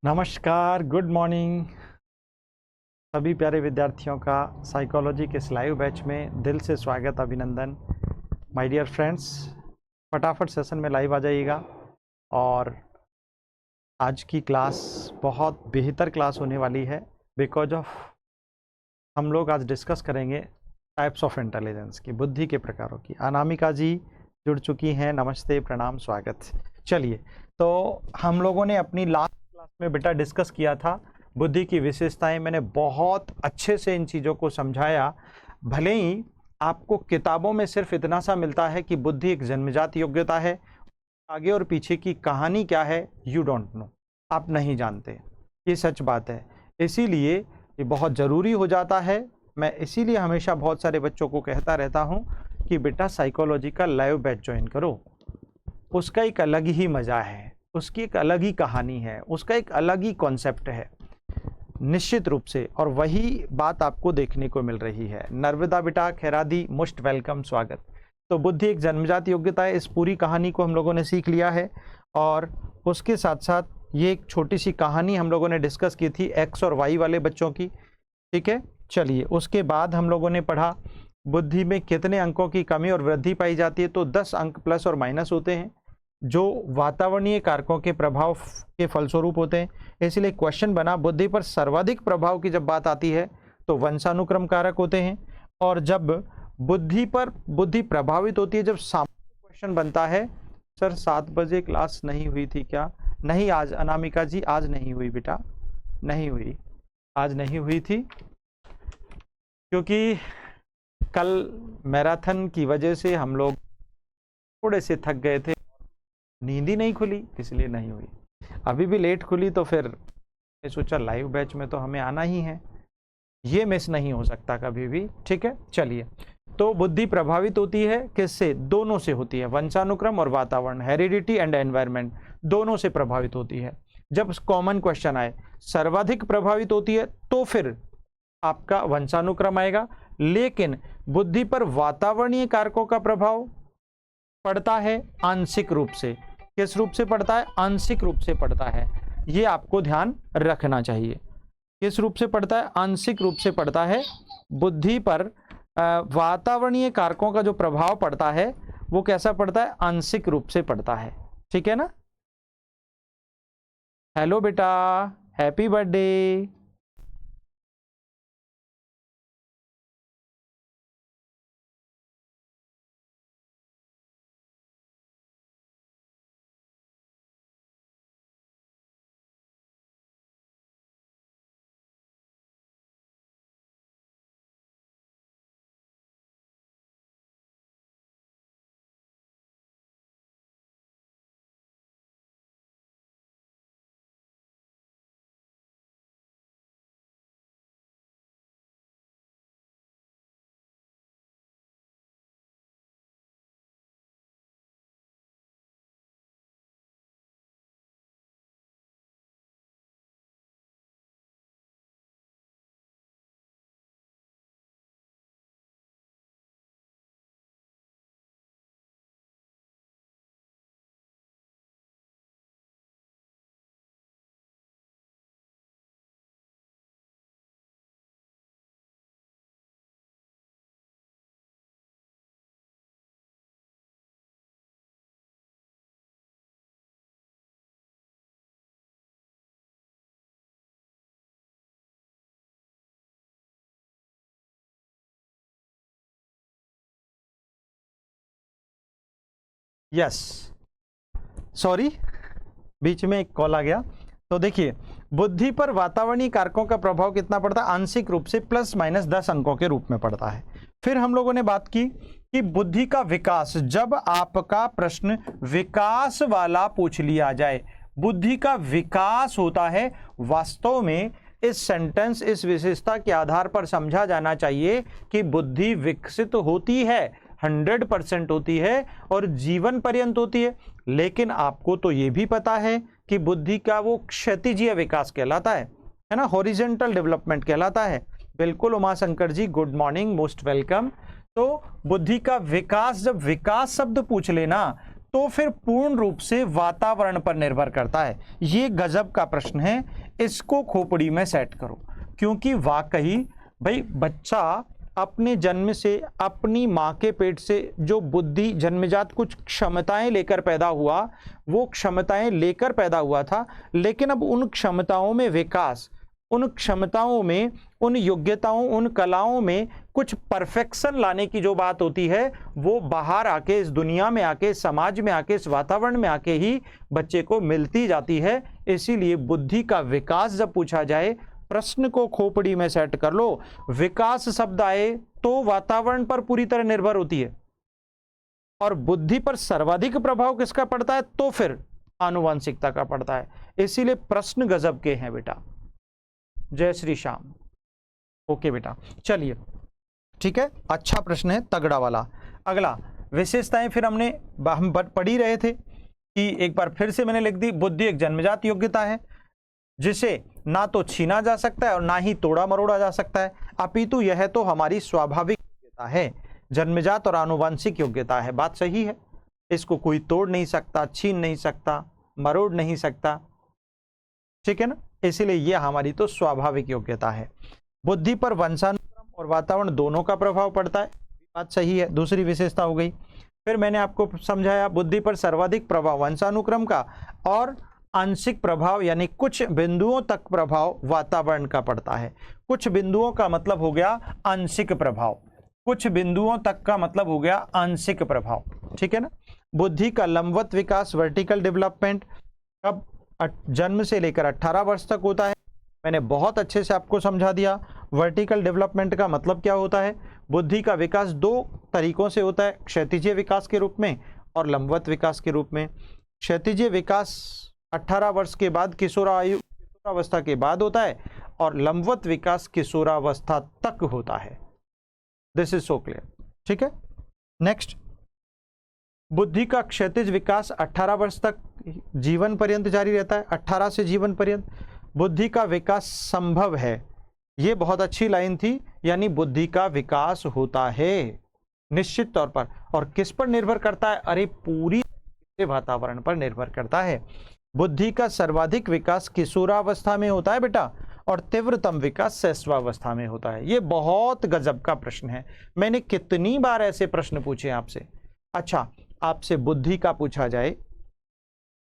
नमस्कार, good morning सभी प्यारे विद्यार्थियों का साइकोलॉजी के इस लाइव बैच में दिल से स्वागत, अभिनंदन। माय डियर फ्रेंड्स, फटाफट सेशन में लाइव आ जाइएगा। और आज की क्लास बहुत बेहतर क्लास होने वाली है बिकॉज ऑफ हम लोग आज डिस्कस करेंगे टाइप्स ऑफ इंटेलिजेंस की, बुद्धि के प्रकारों की। अनामिका जी जुड़ चुकी हैं, नमस्ते, प्रणाम, स्वागत। चलिए, तो हम लोगों ने अपनी लास्ट क्लास में बेटा डिस्कस किया था बुद्धि की विशेषताएं। मैंने बहुत अच्छे से इन चीज़ों को समझाया। भले ही आपको किताबों में सिर्फ इतना सा मिलता है कि बुद्धि एक जन्मजात योग्यता है, आगे और पीछे की कहानी क्या है यू डोंट नो, आप नहीं जानते। ये सच बात है, इसीलिए ये बहुत ज़रूरी हो जाता है। मैं इसीलिए हमेशा बहुत सारे बच्चों को कहता रहता हूँ कि बेटा साइकोलॉजी का लाइव बैच ज्वाइन करो। उसका एक अलग ही मज़ा है, उसकी एक अलग ही कहानी है, उसका एक अलग ही कॉन्सेप्ट है निश्चित रूप से। और वही बात आपको देखने को मिल रही है। नर्मदा बेटा खैरादी, मोस्ट वेलकम, स्वागत। तो बुद्धि एक जन्मजात योग्यता है, इस पूरी कहानी को हम लोगों ने सीख लिया है। और उसके साथ साथ ये एक छोटी सी कहानी हम लोगों ने डिस्कस की थी एक्स और वाई वाले बच्चों की, ठीक है। चलिए, उसके बाद हम लोगों ने पढ़ा बुद्धि में कितने अंकों की कमी और वृद्धि पाई जाती है। तो 10 अंक प्लस और माइनस होते हैं जो वातावरणीय कारकों के प्रभाव के फलस्वरूप होते हैं। इसलिए क्वेश्चन बना, बुद्धि पर सर्वाधिक प्रभाव की जब बात आती है तो वंशानुक्रम कारक होते हैं। और जब बुद्धि प्रभावित होती है, जब सामान्य क्वेश्चन बनता है, सर 7 बजे क्लास नहीं हुई थी क्या? नहीं, आज अनामिका जी आज नहीं हुई बेटा, नहीं हुई, आज नहीं हुई थी क्योंकि कल मैराथन की वजह से हम लोग थोड़े से थक गए थे, नींद ही नहीं खुली, इसलिए नहीं हुई। अभी भी लेट खुली तो फिर मैं सोचा लाइव बैच में तो हमें आना ही है, ये मिस नहीं हो सकता कभी भी, ठीक है। चलिए, तो बुद्धि प्रभावित होती है किससे? दोनों से होती है, वंशानुक्रम और वातावरण, हेरिडिटी एंड एनवायरनमेंट, दोनों से प्रभावित होती है। जब कॉमन क्वेश्चन आए सर्वाधिक प्रभावित होती है तो फिर आपका वंशानुक्रम आएगा, लेकिन बुद्धि पर वातावरणीय कारकों का प्रभाव पड़ता है आंशिक रूप से। किस रूप से पड़ता है? आंशिक रूप से पड़ता है, ये आपको ध्यान रखना चाहिए। किस रूप से पड़ता है? आंशिक रूप से पड़ता है। बुद्धि पर वातावरणीय कारकों का जो प्रभाव पड़ता है वो कैसा पड़ता है? आंशिक रूप से पड़ता है, ठीक है ना। हेलो बेटा, हैप्पी बर्थडे। यस, सॉरी, बीच में एक कॉल आ गया। तो देखिए, बुद्धि पर वातावरणीय कारकों का प्रभाव कितना पड़ता है? आंशिक रूप से प्लस माइनस 10 अंकों के रूप में पड़ता है। फिर हम लोगों ने बात की कि बुद्धि का विकास, जब आपका प्रश्न विकास वाला पूछ लिया जाए, बुद्धि का विकास होता है। वास्तव में इस सेंटेंस, इस विशेषता के आधार पर समझा जाना चाहिए कि बुद्धि विकसित होती है, 100% होती है और जीवन पर्यंत होती है। लेकिन आपको तो ये भी पता है कि बुद्धि का वो क्षैतिजीय विकास कहलाता है ना, हॉरिजॉन्टल डेवलपमेंट कहलाता है। बिल्कुल Uma Shankar ji, good morning, most welcome. तो बुद्धि का विकास, जब विकास शब्द पूछ लेना तो फिर पूर्ण रूप से वातावरण पर निर्भर करता है। ये गजब का प्रश्न है, इसको खोपड़ी में सेट करो, क्योंकि वाकई भाई बच्चा अपने जन्म से, अपनी माँ के पेट से जो बुद्धि जन्मजात कुछ क्षमताएं लेकर पैदा हुआ, वो क्षमताएं लेकर पैदा हुआ था, लेकिन अब उन क्षमताओं में विकास, उन क्षमताओं में, उन योग्यताओं, उन कलाओं में कुछ परफेक्शन लाने की जो बात होती है, वो बाहर आके, इस दुनिया में आके, समाज में आके, इस वातावरण में आके ही बच्चे को मिलती जाती है। इसीलिए बुद्धि का विकास जब पूछा जाए, प्रश्न को खोपड़ी में सेट कर लो। विकास शब्द आए तो वातावरण पर पूरी तरह निर्भर होती है, और बुद्धि पर सर्वाधिक प्रभाव किसका पड़ता है, तो फिर आनुवंशिकता का पड़ता है। इसीलिए प्रश्न गजब के हैं बेटा। जय श्री श्याम। ओके बेटा, चलिए ठीक है, अच्छा प्रश्न है, तगड़ा वाला। अगला विशेषताएं, फिर हम पढ़ ही रहे थे कि एक बार फिर से मैंने लिख दी, बुद्धि एक जन्मजात योग्यता है जिसे ना तो छीना जा सकता है और ना ही तोड़ा मरोड़ा जा सकता है, अपितु यह तो हमारी स्वाभाविक योग्यता है। जन्मजात और आनुवंशिक योग्यता है, बात सही है, इसको कोई तोड़ नहीं सकता, छीन नहीं सकता, मरोड़ नहीं सकता, ठीक है ना। इसीलिए यह हमारी तो स्वाभाविक योग्यता है। बुद्धि पर वंशानुक्रम और वातावरण दोनों का प्रभाव पड़ता है, बात सही है, दूसरी विशेषता हो गई। फिर मैंने आपको समझाया बुद्धि पर सर्वाधिक प्रभाव वंशानुक्रम का और आंशिक प्रभाव यानी कुछ बिंदुओं तक प्रभाव वातावरण का पड़ता है। कुछ बिंदुओं का मतलब हो गया आंशिक प्रभाव, कुछ बिंदुओं तक का मतलब हो गया आंशिक प्रभाव, ठीक है ना। बुद्धि का लंबवत विकास वर्टिकल डेवलपमेंट कब, जन्म से लेकर 18 वर्ष तक होता है। मैंने बहुत अच्छे से आपको समझा दिया वर्टिकल डेवलपमेंट का मतलब क्या होता है। बुद्धि का विकास दो तरीकों से होता है, क्षैतिजीय विकास के रूप में और लंबवत विकास के रूप में। क्षैतिजीय विकास 18 वर्ष के बाद किशोरावस्था के बाद होता है और लंबवत विकास किशोरावस्था तक होता है। दिस इज सो क्लियर, ठीक है। नेक्स्ट, बुद्धि का क्षैतिज विकास 18 वर्ष तक जीवन पर्यंत जारी रहता है, 18 से जीवन पर्यंत। बुद्धि का विकास संभव है, ये बहुत अच्छी लाइन थी, यानी बुद्धि का विकास होता है निश्चित तौर पर। और किस पर निर्भर करता है, अरे पूरी वातावरण पर निर्भर करता है। बुद्धि का सर्वाधिक विकास किशोरावस्था में होता है बेटा, और तीव्रतम विकास शैशवावस्था में होता है। ये बहुत गजब का प्रश्न है, मैंने कितनी बार ऐसे प्रश्न पूछे आपसे। अच्छा, आपसे बुद्धि का पूछा जाए,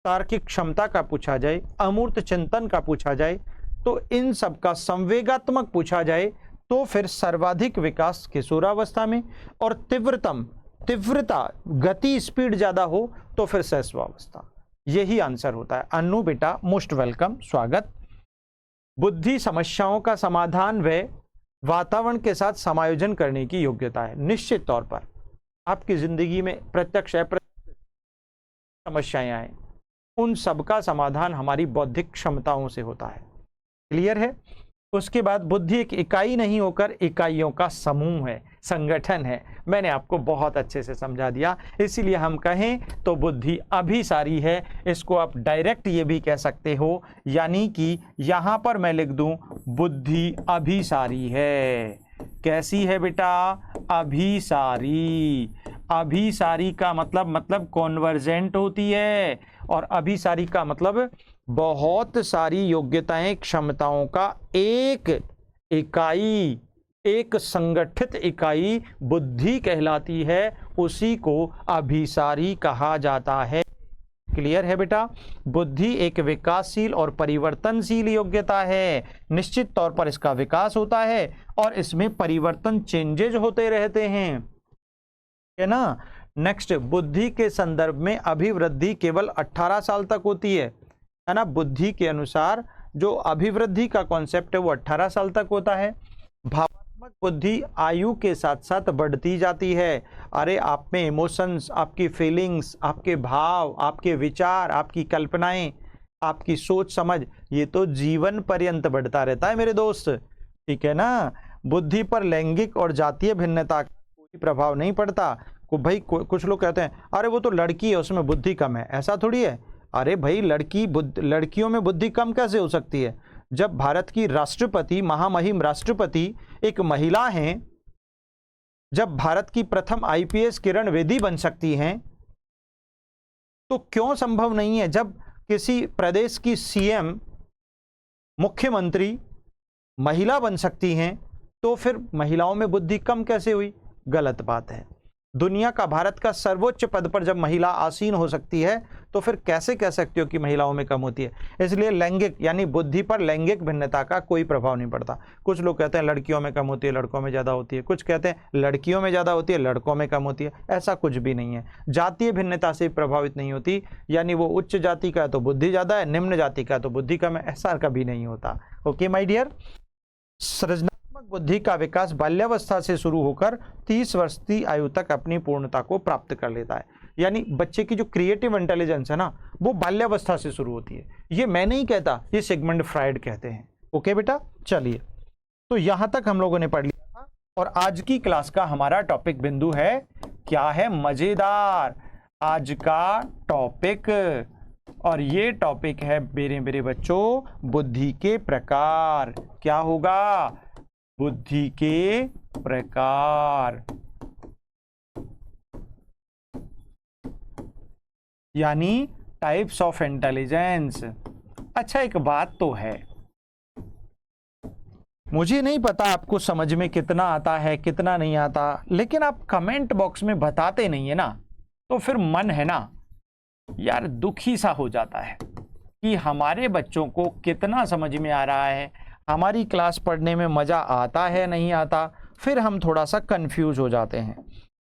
तार्किक क्षमता का पूछा जाए, अमूर्त चिंतन का पूछा जाए, तो इन सब का संवेगात्मक पूछा जाए तो फिर सर्वाधिक विकास किशोरावस्था में, और तीव्रता गति स्पीड ज्यादा हो तो फिर शैशवावस्था। यही आंसर होता है। अन्नू बेटा मोस्ट वेलकम, स्वागत। बुद्धि समस्याओं का समाधान व वातावरण के साथ समायोजन करने की योग्यता है। निश्चित तौर पर आपकी जिंदगी में प्रत्यक्ष अप्रत्यक्ष समस्याएं आए, उन सबका समाधान हमारी बौद्धिक क्षमताओं से होता है। क्लियर है। उसके बाद बुद्धि एक इकाई नहीं होकर इकाइयों का समूह है, संगठन है। मैंने आपको बहुत अच्छे से समझा दिया, इसीलिए हम कहें तो बुद्धि अभिसारी है। इसको आप डायरेक्ट ये भी कह सकते हो, यानी कि यहां पर मैं लिख दूं बुद्धि अभिसारी है। कैसी है बेटा, अभिसारी। अभिसारी का मतलब कॉन्वर्जेंट होती है, और अभिसारी का मतलब बहुत सारी योग्यताएं, क्षमताओं का एक इकाई, एक संगठित इकाई बुद्धि कहलाती है, उसी को अभिसारी कहा जाता है। क्लियर है बेटा। बुद्धि एक विकासशील और परिवर्तनशील योग्यता है। निश्चित तौर पर इसका विकास होता है और इसमें परिवर्तन, चेंजेज होते रहते हैं, है ना। नेक्स्ट, बुद्धि के संदर्भ में अभिवृद्धि केवल 18 साल तक होती है ना। बुद्धि के अनुसार जो अभिवृद्धि का कॉन्सेप्ट है वो 18 साल तक होता है। भावनात्मक बुद्धि आयु के साथ साथ बढ़ती जाती है। अरे आप में इमोशंस, आपकी फीलिंग्स, आपके भाव, आपके विचार, आपकी कल्पनाएं, आपकी सोच समझ, ये तो जीवन पर्यंत बढ़ता रहता है मेरे दोस्त, ठीक है ना। बुद्धि पर लैंगिक और जातीय भिन्नता का कोई प्रभाव नहीं पड़ता। भाई कुछ लोग कहते हैं अरे वो तो लड़की है उसमें बुद्धि कम है, ऐसा थोड़ी है। अरे भाई लड़कियों में बुद्धि कम कैसे हो सकती है, जब भारत की राष्ट्रपति, महामहिम राष्ट्रपति एक महिला हैं, जब भारत की प्रथम आईपीएस किरण बेदी बन सकती हैं, तो क्यों संभव नहीं है? जब किसी प्रदेश की सीएम, मुख्यमंत्री महिला बन सकती हैं, तो फिर महिलाओं में बुद्धि कम कैसे हुई? गलत बात है। दुनिया का, भारत का सर्वोच्च पद पर जब महिला आसीन हो सकती है, तो फिर कैसे कह सकते हो कि महिलाओं में कम होती है? इसलिए लैंगिक यानी बुद्धि पर लैंगिक भिन्नता का कोई प्रभाव नहीं पड़ता। कुछ लोग कहते हैं लड़कियों में कम होती है, लड़कों में ज़्यादा होती है, कुछ कहते हैं लड़कियों में ज़्यादा होती है, लड़कों में कम होती है। ऐसा कुछ भी नहीं है। जातीय भिन्नता से प्रभावित नहीं होती, यानी वो उच्च जाति का है तो बुद्धि ज़्यादा है, निम्न जाति का है तो बुद्धि कम है, ऐसा कभी नहीं होता। Okay my dear. सृजनात्मक बुद्धि का विकास बाल्यावस्था से शुरू होकर 30 वर्ष की आयु तक अपनी पूर्णता को प्राप्त कर लेता है। यानी बच्चे की जो क्रिएटिव इंटेलिजेंस है ना, वो बाल्यावस्था से शुरू होती है। ये मैं नहीं कहता, ये सिगमंड फ्राइड कहते हैं। ओके बेटा, चलिए, तो यहां तक हम लोगों ने पढ़ लिया था। और आज की क्लास का हमारा टॉपिक बिंदु है, क्या है? मजेदार। आज का टॉपिक, और ये टॉपिक है मेरे बच्चों, बुद्धि के प्रकार। क्या होगा? बुद्धि के प्रकार, यानी टाइप्स ऑफ इंटेलिजेंस। अच्छा, एक बात तो है, मुझे नहीं पता आपको समझ में कितना आता है कितना नहीं आता, लेकिन आप कमेंट बॉक्स में बताते नहीं है ना, तो फिर मन है ना यार दुखी सा हो जाता है कि हमारे बच्चों को कितना समझ में आ रहा है, हमारी क्लास पढ़ने में मज़ा आता है नहीं आता। फिर हम थोड़ा सा कंफ्यूज हो जाते हैं,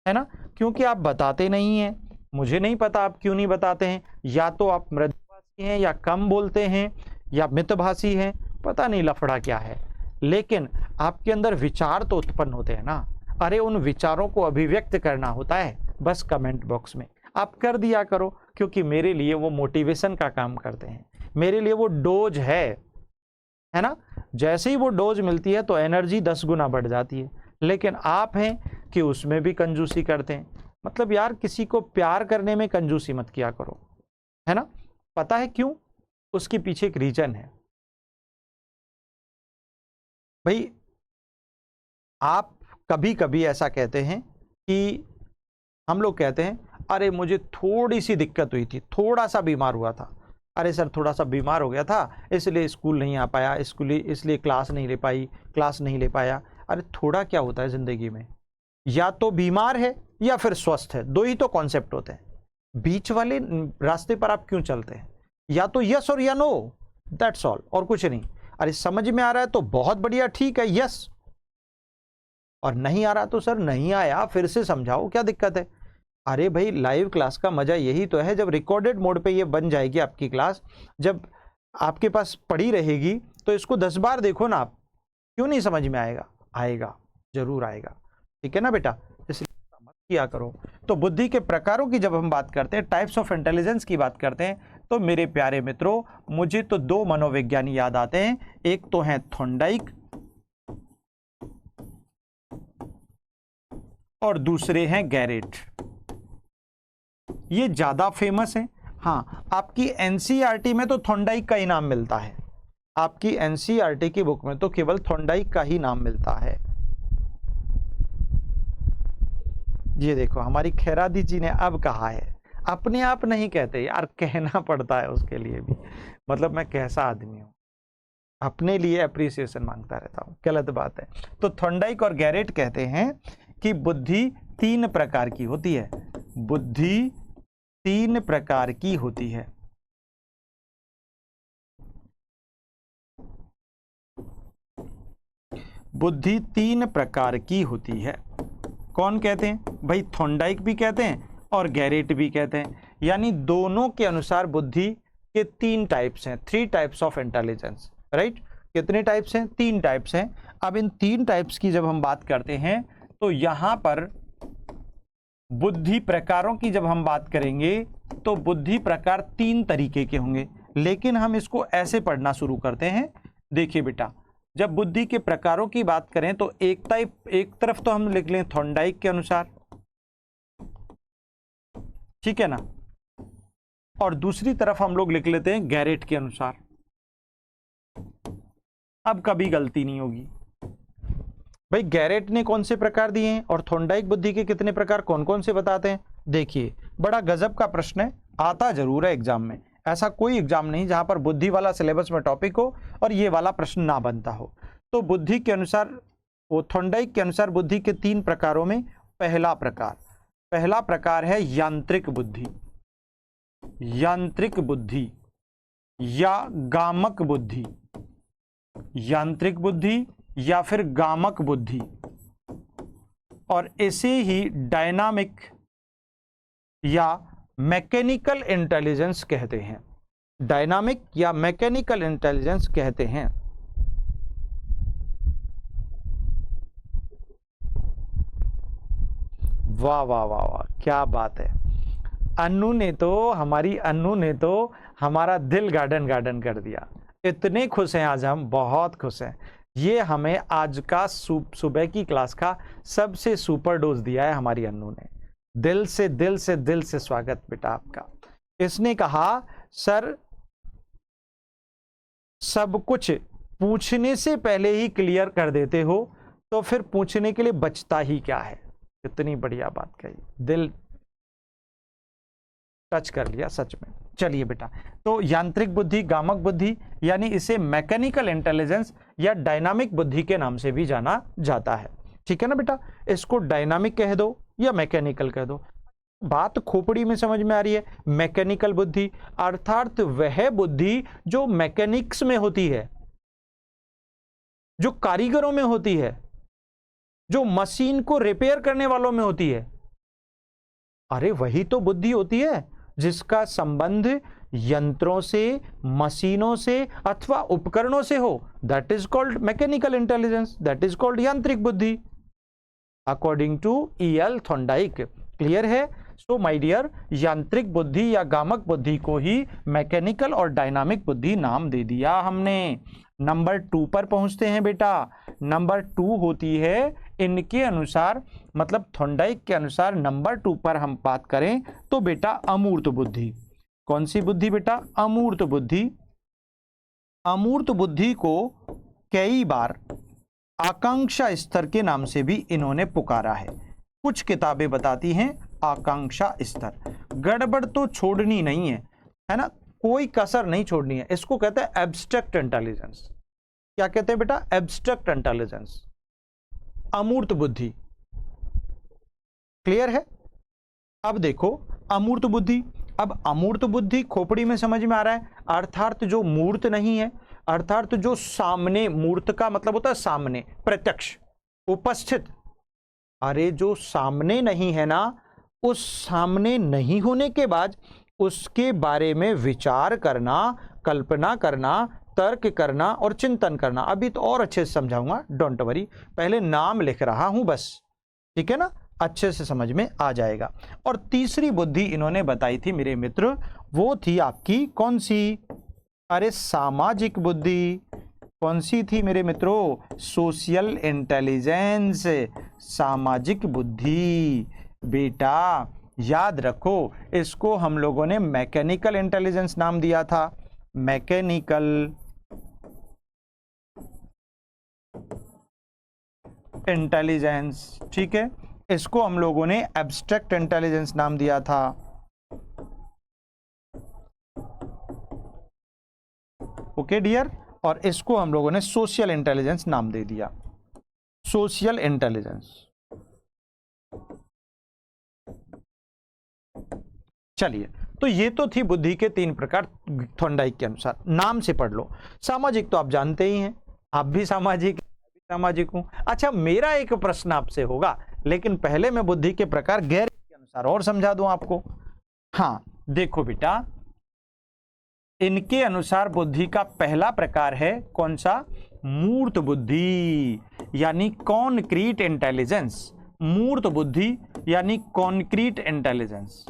है ना, क्योंकि आप बताते नहीं हैं। मुझे नहीं पता आप क्यों नहीं बताते हैं, या तो आप मृदुभाषी हैं, या कम बोलते हैं, या मितभाषी हैं, पता नहीं लफड़ा क्या है। लेकिन आपके अंदर विचार तो उत्पन्न होते हैं ना। अरे उन विचारों को अभिव्यक्त करना होता है बस कमेंट बॉक्स में। आप कर दिया करो, क्योंकि मेरे लिए वो मोटिवेशन का काम करते हैं, मेरे लिए वो डोज है ना। जैसे ही वो डोज मिलती है तो एनर्जी 10 गुना बढ़ जाती है। लेकिन आप हैं कि उसमें भी कंजूसी करते हैं। मतलब यार, किसी को प्यार करने में कंजूसी मत किया करो, है ना। पता है क्यों? उसके पीछे एक रीजन है भाई। आप कभी कभी ऐसा कहते हैं कि हम लोग कहते हैं, अरे मुझे थोड़ी सी दिक्कत हुई थी, थोड़ा सा बीमार हुआ था। अरे सर, थोड़ा सा बीमार हो गया था, इसलिए स्कूल नहीं आ पाया, इसलिए क्लास नहीं ले पाया। अरे थोड़ा क्या होता है ज़िंदगी में? या तो बीमार है या फिर स्वस्थ है, दो ही तो कॉन्सेप्ट होते हैं। बीच वाले रास्ते पर आप क्यों चलते हैं? या तो यस और या नो, दैट्स ऑल, और कुछ नहीं। अरे समझ में आ रहा है तो बहुत बढ़िया, ठीक है, यस। और नहीं आ रहा तो सर नहीं आया, फिर से समझाओ, क्या दिक्कत है? अरे भाई, लाइव क्लास का मजा यही तो है, जब रिकॉर्डेड मोड पे ये बन जाएगी आपकी क्लास, जब आपके पास पड़ी रहेगी, तो इसको 10 बार देखो ना आप, क्यों नहीं समझ में आएगा? आएगा, जरूर आएगा, ठीक है ना बेटा। इसलिए मत किया करो। तो बुद्धि के प्रकारों की जब हम बात करते हैं, टाइप्स ऑफ इंटेलिजेंस की बात करते हैं, तो मेरे प्यारे मित्रों, मुझे तो 2 मनोविज्ञानी याद आते हैं। एक तो हैं थॉर्नडाइक और दूसरे हैं गैरेट। ये ज्यादा फेमस है। हाँ, आपकी एनसीईआरटी में तो थॉर्नडाइक का ही नाम मिलता है। आपकी एनसीईआरटी की बुक में तो केवल थॉर्नडाइक का ही नाम मिलता है। ये देखो, हमारी खैरादी जी ने अब कहा है, अपने आप नहीं कहते यार, कहना पड़ता है उसके लिए भी। मतलब मैं कैसा आदमी हूं, अपने लिए अप्रिसिएशन मांगता रहता हूं, गलत बात है। तो थॉर्नडाइक और गैरेट कहते हैं कि बुद्धि 3 प्रकार की होती है। बुद्धि 3 प्रकार की होती है। बुद्धि 3 प्रकार की होती है। कौन कहते हैं भाई? थॉर्नडाइक भी कहते हैं और गैरेट भी कहते हैं। यानी दोनों के अनुसार बुद्धि के 3 टाइप्स हैं, 3 टाइप्स ऑफ इंटेलिजेंस, राइट। कितने टाइप्स हैं? 3 टाइप्स हैं। अब इन 3 टाइप्स की जब हम बात करते हैं, तो यहां पर बुद्धि प्रकारों की जब हम बात करेंगे, तो बुद्धि प्रकार 3 तरीके के होंगे। लेकिन हम इसको ऐसे पढ़ना शुरू करते हैं। देखिए बेटा, जब बुद्धि के प्रकारों की बात करें तो एक तरफ तो हम लिख लें थॉर्नडाइक के अनुसार, ठीक है ना, और दूसरी तरफ हम लोग लिख लेते हैं गैरेट के अनुसार। अब कभी गलती नहीं होगी भाई। गैरेट ने कौन से प्रकार दिए हैं और थॉर्नडाइक बुद्धि के कितने प्रकार कौन कौन से बताते हैं, देखिए बड़ा गजब का प्रश्न है, आता जरूर है एग्जाम में। ऐसा कोई एग्जाम नहीं जहां पर बुद्धि वाला सिलेबस में टॉपिक हो और ये वाला प्रश्न ना बनता हो। तो बुद्धि के अनुसार, वो थॉर्नडाइक के अनुसार बुद्धि के 3 प्रकारों में पहला प्रकार है यांत्रिक बुद्धि, यांत्रिक बुद्धि या गामक बुद्धि, यांत्रिक बुद्धि या फिर गामक बुद्धि, और इसे ही डायनामिक या मैकेनिकल इंटेलिजेंस कहते हैं। डायनामिक या मैकेनिकल इंटेलिजेंस कहते हैं। वाह वाह वाह वाह, क्या बात है। अन्नू ने तो हमारा दिल गार्डन कर दिया। इतने खुश हैं आज हम, बहुत खुश हैं। ये हमें आज का सुबह की क्लास का सबसे सुपर डोज दिया है हमारी अन्नू ने। दिल से स्वागत बेटा आपका। इसने कहा सर सब कुछ पूछने से पहले ही क्लियर कर देते हो, तो फिर पूछने के लिए बचता ही क्या है। इतनी बढ़िया बात कही, दिल टच कर लिया सच में। चलिए बेटा, तो यांत्रिक बुद्धि, गामक बुद्धि, यानी इसे मैकेनिकल इंटेलिजेंस या डायनामिक बुद्धि के नाम से भी जाना जाता है। ठीक है ना बेटा, इसको डायनामिक कह दो या मैकेनिकल कह दो, बात खोपड़ी में समझ में आ रही है। मैकेनिकल बुद्धि अर्थात वह बुद्धि जो मैकेनिक्स में होती है, जो कारीगरों में होती है, जो मशीन को रिपेयर करने वालों में होती है। अरे वही तो बुद्धि होती है जिसका संबंध यंत्रों से, मशीनों से अथवा उपकरणों से हो। That is called mechanical intelligence, that is called यांत्रिक बुद्धि, according to E.L. Thorndike. Clear है? सो माय डियर, यांत्रिक बुद्धि या गामक बुद्धि को ही मैकेनिकल और डायनामिक बुद्धि नाम दे दिया हमने। नंबर 2 पर पहुंचते हैं बेटा। नंबर 2 होती है इनके अनुसार, मतलब थॉर्नडाइक के अनुसार नंबर 2 पर हम बात करें तो बेटा अमूर्त बुद्धि। कौन सी बुद्धि बेटा? अमूर्त बुद्धि। अमूर्त बुद्धि को कई बार आकांक्षा स्तर के नाम से भी इन्होंने पुकारा है। कुछ किताबें बताती हैं आकांक्षा स्तर। गड़बड़ तो छोड़नी नहीं है ना, कोई कसर नहीं छोड़नी है। इसको कहते हैं एब्स्ट्रैक्ट इंटेलिजेंस। क्या कहते हैं बेटा? एब्स्ट्रैक्ट इंटेलिजेंस, अमूर्त बुद्धि। क्लियर है? अब देखो अमूर्त बुद्धि। अब अमूर्त बुद्धि खोपड़ी में समझ में आ रहा है, अर्थात जो मूर्त नहीं है, अर्थात जो सामने, मूर्त का मतलब होता है सामने, प्रत्यक्ष, उपस्थित। अरे जो सामने नहीं है ना, उस सामने नहीं होने के बाद उसके बारे में विचार करना, कल्पना करना, तर्क करना और चिंतन करना। अभी तो और अच्छे से समझाऊंगा, डोंट वरी, पहले नाम लिख रहा हूं बस, ठीक है ना, अच्छे से समझ में आ जाएगा। और तीसरी बुद्धि इन्होंने बताई थी मेरे मित्र, वो थी आपकी कौन सी? अरे सामाजिक बुद्धि। कौन सी थी मेरे मित्रों? सोशल इंटेलिजेंस, सामाजिक बुद्धि। बेटा याद रखो, इसको हम लोगों ने मैकेनिकल इंटेलिजेंस नाम दिया था, मैकेनिकल इंटेलिजेंस। ठीक है, इसको हम लोगों ने एब्स्ट्रैक्ट इंटेलिजेंस नाम दिया था। ओके डियर, और इसको हम लोगों ने सोशल इंटेलिजेंस नाम दे दिया, सोशल इंटेलिजेंस। चलिए, तो ये तो थी बुद्धि के 3 प्रकार थॉर्नडाइक के अनुसार। नाम से पढ़ लो। सामाजिक तो आप जानते ही हैं, आप भी सामाजिक, सामाजिक हूं। अच्छा, मेरा एक प्रश्न आपसे होगा, लेकिन पहले मैं बुद्धि के प्रकार गैर के अनुसार और समझा दूं आपको। हाँ देखो बेटा, इनके अनुसार बुद्धि का पहला प्रकार है कौन सा? मूर्त बुद्धि, यानी कॉन्क्रीट इंटेलिजेंस। मूर्त बुद्धि यानी कॉन्क्रीट इंटेलिजेंस।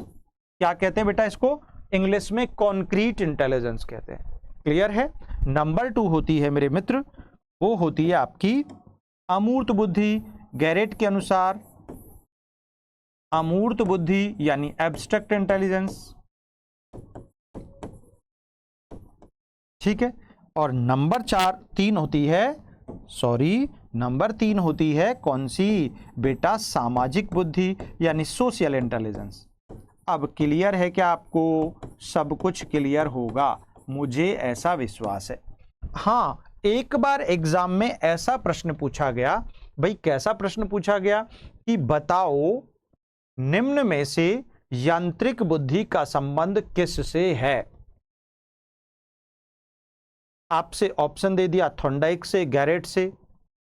क्या कहते हैं बेटा इसको? इंग्लिश में कॉन्क्रीट इंटेलिजेंस कहते हैं। क्लियर है? नंबर 2 होती है मेरे मित्र, वो होती है आपकी अमूर्त बुद्धि। गैरेट के अनुसार अमूर्त बुद्धि यानी एब्स्ट्रैक्ट इंटेलिजेंस। ठीक है, और नंबर 3 होती है, सॉरी नंबर 3 होती है कौन सी बेटा? सामाजिक बुद्धि यानी सोशल इंटेलिजेंस। अब क्लियर है क्या आपको? सब कुछ क्लियर होगा, मुझे ऐसा विश्वास है। हाँ, एक बार एग्जाम में ऐसा प्रश्न पूछा गया, भाई कैसा प्रश्न पूछा गया कि बताओ निम्न में से यांत्रिक बुद्धि का संबंध किससे है। आपसे ऑप्शन दे दिया थॉर्नडाइक से, गैरेट से,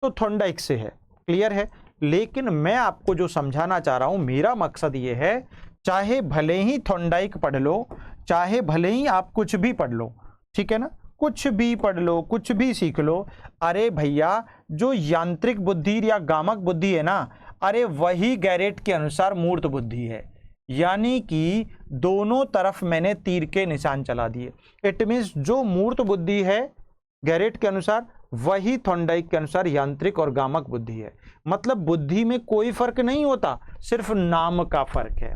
तो थॉर्नडाइक से है, क्लियर है। लेकिन मैं आपको जो समझाना चाह रहा हूं, मेरा मकसद ये है, चाहे भले ही थॉर्नडाइक पढ़ लो, चाहे भले ही आप कुछ भी पढ़ लो, ठीक है ना, कुछ भी पढ़ लो, कुछ भी सीख लो, अरे भैया जो यांत्रिक बुद्धि या गामक बुद्धि है ना, अरे वही गैरेट के अनुसार मूर्त बुद्धि है। यानी कि दोनों तरफ मैंने तीर के निशान चला दिए। इट मीन्स जो मूर्त बुद्धि है गैरेट के अनुसार, वही थॉर्नडाइक के अनुसार यांत्रिक और गामक बुद्धि है। मतलब बुद्धि में कोई फर्क नहीं होता, सिर्फ नाम का फर्क है।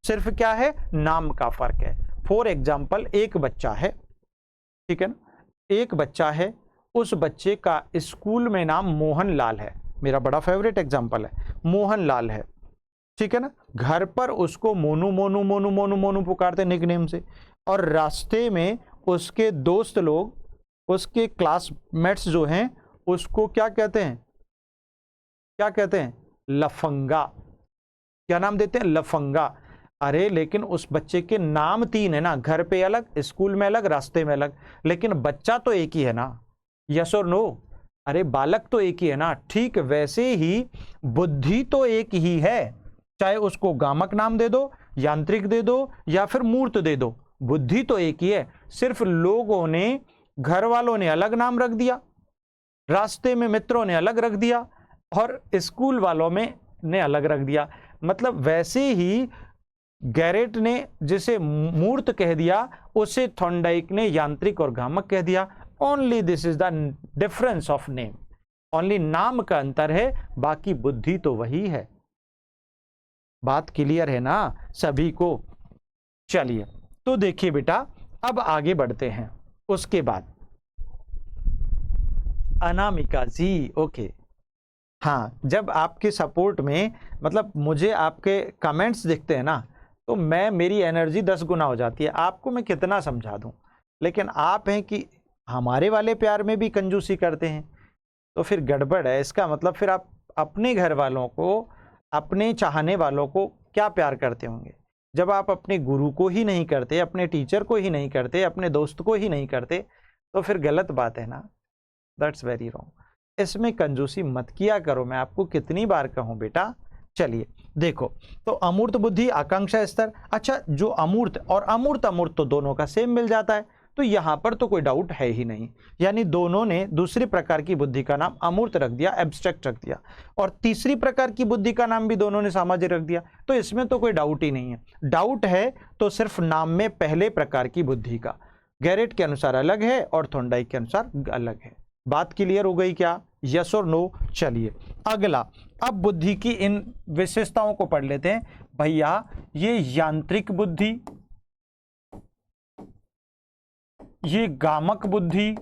सिर्फ क्या है? नाम का फर्क है। फॉर एग्जाम्पल, एक बच्चा है, ठीक है ना, एक बच्चा है, उस बच्चे का स्कूल में नाम मोहन लाल है, मेरा बड़ा फेवरेट एग्जाम्पल है, मोहन लाल है, ठीक है ना। घर पर उसको मोनू मोनू मोनू मोनू मोनू पुकारते निकनेम से, और रास्ते में उसके दोस्त लोग, उसके क्लासमेट्स जो हैं, उसको क्या कहते हैं? क्या कहते हैं? लफंगा। क्या नाम देते हैं? लफंगा। अरे लेकिन उस बच्चे के नाम तीन है ना, घर पे अलग, स्कूल में अलग, रास्ते में अलग, लेकिन बच्चा तो एक ही है ना, यस और नो? अरे बालक तो एक ही है ना। ठीक वैसे ही बुद्धि तो एक ही है, चाहे उसको गामक नाम दे दो, यांत्रिक दे दो, या फिर मूर्त दे दो, बुद्धि तो एक ही है। सिर्फ लोगों ने, घर वालों ने अलग नाम रख दिया, रास्ते में मित्रों ने अलग रख दिया, और स्कूल वालों में ने अलग रख दिया। मतलब वैसे ही गैरेट ने जिसे मूर्त कह दिया, उसे थॉर्नडाइक ने यांत्रिक और गामक कह दिया। Only this is the difference of name, only नाम का अंतर है, बाकी बुद्धि तो वही है। बात क्लियर है ना सभी को? चलिए तो देखिए बेटा, अब आगे बढ़ते हैं। उसके बाद अनामिका जी, ओके, हाँ, जब आपके सपोर्ट में, मतलब मुझे आपके कमेंट्स दिखते हैं ना, तो मेरी एनर्जी 10 गुना हो जाती है। आपको मैं कितना समझा दूं, लेकिन आप हैं कि हमारे वाले प्यार में भी कंजूसी करते हैं, तो फिर गड़बड़ है। इसका मतलब फिर आप अपने घर वालों को, अपने चाहने वालों को क्या प्यार करते होंगे, जब आप अपने गुरु को ही नहीं करते, अपने टीचर को ही नहीं करते, अपने दोस्त को ही नहीं करते, तो फिर गलत बात है ना। That's very wrong. इसमें कंजूसी मत किया करो, मैं आपको कितनी बार कहूं बेटा। चलिए देखो, तो अमूर्त बुद्धि, आकांक्षा स्तर, अच्छा जो अमूर्त और अमूर्त, अमूर्त तो दोनों का सेम मिल जाता है, तो यहां पर तो कोई डाउट है ही नहीं। यानी दोनों ने दूसरी प्रकार की बुद्धि का नाम अमूर्त रख दिया, एब्स्ट्रैक्ट रख दिया, और तीसरी प्रकार की बुद्धि का नाम भी दोनों ने सामाजिक रख दिया, तो इसमें तो कोई डाउट ही नहीं है। डाउट है तो सिर्फ नाम में पहले प्रकार की बुद्धि का, गैरेट के अनुसार अलग है और थॉर्नडाइक के अनुसार अलग है। बात क्लियर हो गई क्या? यस और नो? चलिए अगला, अब बुद्धि की इन विशेषताओं को पढ़ लेते हैं। भैया ये यांत्रिक बुद्धि, ये गामक बुद्धि,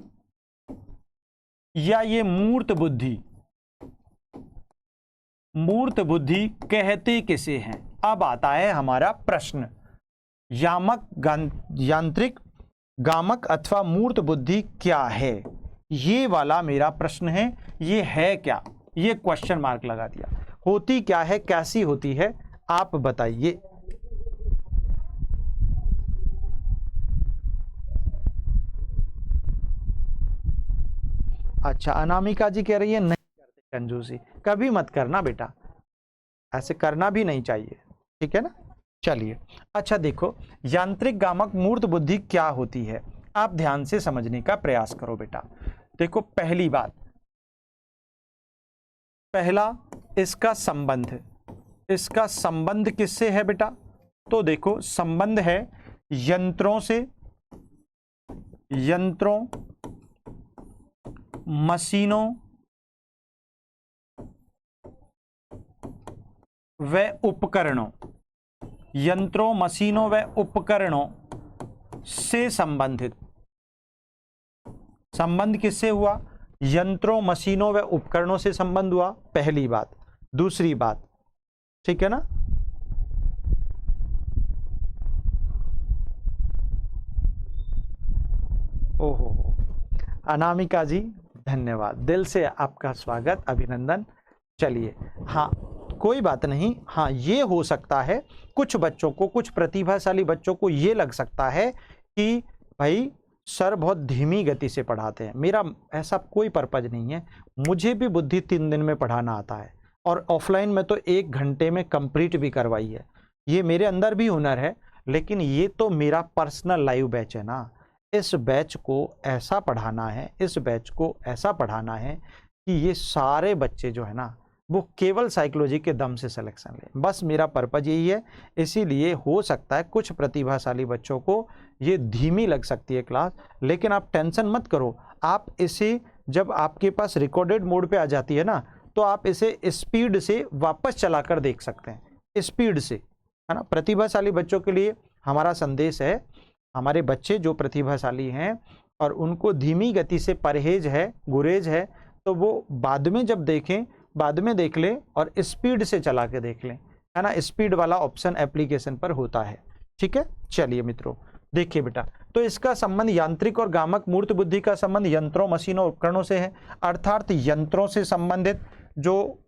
या ये मूर्त बुद्धि, मूर्त बुद्धि कहते किसे हैं? अब आता है हमारा प्रश्न, यांत्रिक, गामक अथवा मूर्त बुद्धि क्या है? ये वाला मेरा प्रश्न है। ये है क्या? ये क्वेश्चन मार्क लगा दिया। होती क्या है, कैसी होती है, आप बताइए। अच्छा, अनामिका जी कह रही है नहीं करते कंजूसी। कभी मत करना बेटा, ऐसे करना भी नहीं चाहिए, ठीक है ना। चलिए अच्छा देखो, यांत्रिक, गामक, मूर्त बुद्धि क्या होती है, आप ध्यान से समझने का प्रयास करो बेटा। देखो पहली बात, पहला इसका संबंध, इसका संबंध किससे है बेटा? तो देखो संबंध है यंत्रों से, यंत्रों, मशीनों व उपकरणों, यंत्रों, मशीनों व उपकरणों से संबंधित। संबंध किससे हुआ? यंत्रों, मशीनों व उपकरणों से संबंध हुआ, पहली बात। दूसरी बात, ठीक है ना, ओहो, अनामिका जी धन्यवाद, दिल से आपका स्वागत, अभिनंदन। चलिए, हाँ कोई बात नहीं। हाँ, ये हो सकता है कुछ बच्चों को, कुछ प्रतिभाशाली बच्चों को ये लग सकता है कि भाई सर बहुत धीमी गति से पढ़ाते हैं। मेरा ऐसा कोई पर्पज नहीं है, मुझे भी बुद्धि 3 दिन में पढ़ाना आता है और ऑफलाइन में तो 1 घंटे में कंप्लीट भी करवाई है। ये मेरे अंदर भी हुनर है, लेकिन ये तो मेरा पर्सनल लाइव बैच है ना। इस बैच को ऐसा पढ़ाना है, इस बैच को ऐसा पढ़ाना है कि ये सारे बच्चे जो है ना वो केवल साइकोलॉजी के दम से सिलेक्शन लें। बस मेरा पर्पज यही है। इसीलिए हो सकता है कुछ प्रतिभाशाली बच्चों को ये धीमी लग सकती है क्लास, लेकिन आप टेंशन मत करो। आप इसे जब आपके पास रिकॉर्डेड मोड पे आ जाती है ना, तो आप इसे स्पीड से वापस चलाकर देख सकते हैं, स्पीड से, है ना। प्रतिभाशाली बच्चों के लिए हमारा संदेश है, हमारे बच्चे जो प्रतिभाशाली हैं और उनको धीमी गति से परहेज है, गुरेज है, तो वो बाद में जब देखें, बाद में देख लें और स्पीड से चला के देख लें, है ना। स्पीड वाला ऑप्शन एप्लीकेशन पर होता है, ठीक है। चलिए मित्रों, देखिए बेटा, तो इसका संबंध यांत्रिक और गामक मूर्त बुद्धि का संबंध यंत्रों, मशीनों, उपकरणों से है। अर्थात यंत्रों से संबंधित जो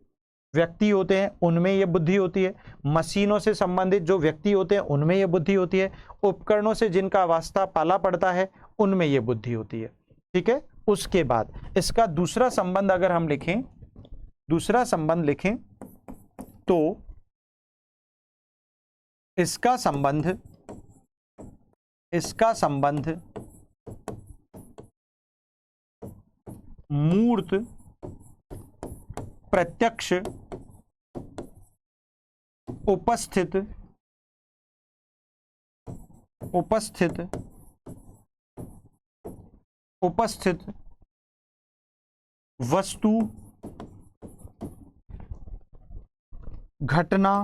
व्यक्ति होते हैं उनमें यह बुद्धि होती है, मशीनों से संबंधित जो व्यक्ति होते हैं उनमें यह बुद्धि होती है, उपकरणों से जिनका वास्ता पाला पड़ता है उनमें यह बुद्धि होती है, ठीक है। उसके बाद इसका दूसरा संबंध अगर हम लिखें, दूसरा संबंध लिखें तो इसका संबंध मूर्त, प्रत्यक्ष, उपस्थित वस्तु, घटना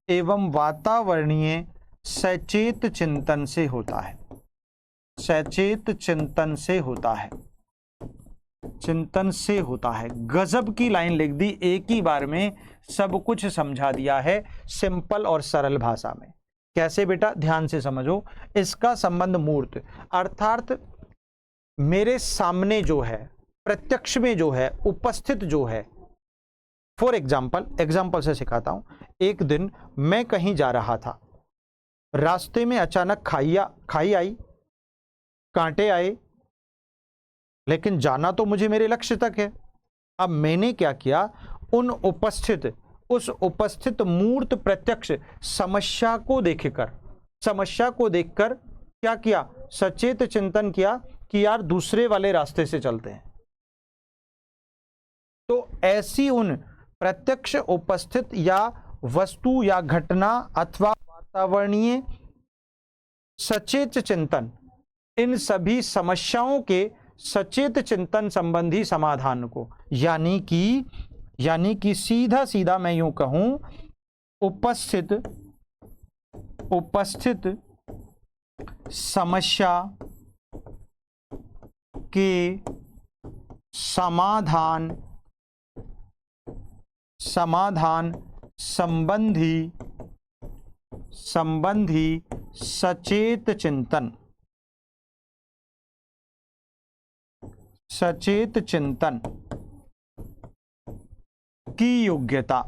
एवं वातावरणीय सचेत चिंतन से होता है, सचेत चिंतन से होता है, चिंतन से होता है। गजब की लाइन लिख दी, एक ही बार में सब कुछ समझा दिया है सिंपल और सरल भाषा में। कैसे बेटा, ध्यान से समझो। इसका संबंध मूर्त अर्थात मेरे सामने जो है, प्रत्यक्ष में जो है, उपस्थित जो है। फॉर एग्जाम्पल से सिखाता हूं। एक दिन मैं कहीं जा रहा था, रास्ते में अचानक खाई आई, कांटे आए, लेकिन जाना तो मुझे मेरे लक्ष्य तक है। अब मैंने क्या किया, उस उपस्थित मूर्त प्रत्यक्ष समस्या को देखकर क्या किया, सचेत चिंतन किया कि यार दूसरे वाले रास्ते से चलते हैं। तो ऐसी उन प्रत्यक्ष उपस्थित या वस्तु या घटना अथवा वातावरणीय सचेत चिंतन, इन सभी समस्याओं के सचेत चिंतन संबंधी समाधान को, यानी कि सीधा सीधा मैं यूं कहूं, उपस्थित समस्या के समाधान संबंधी सचेत चिंतन की योग्यता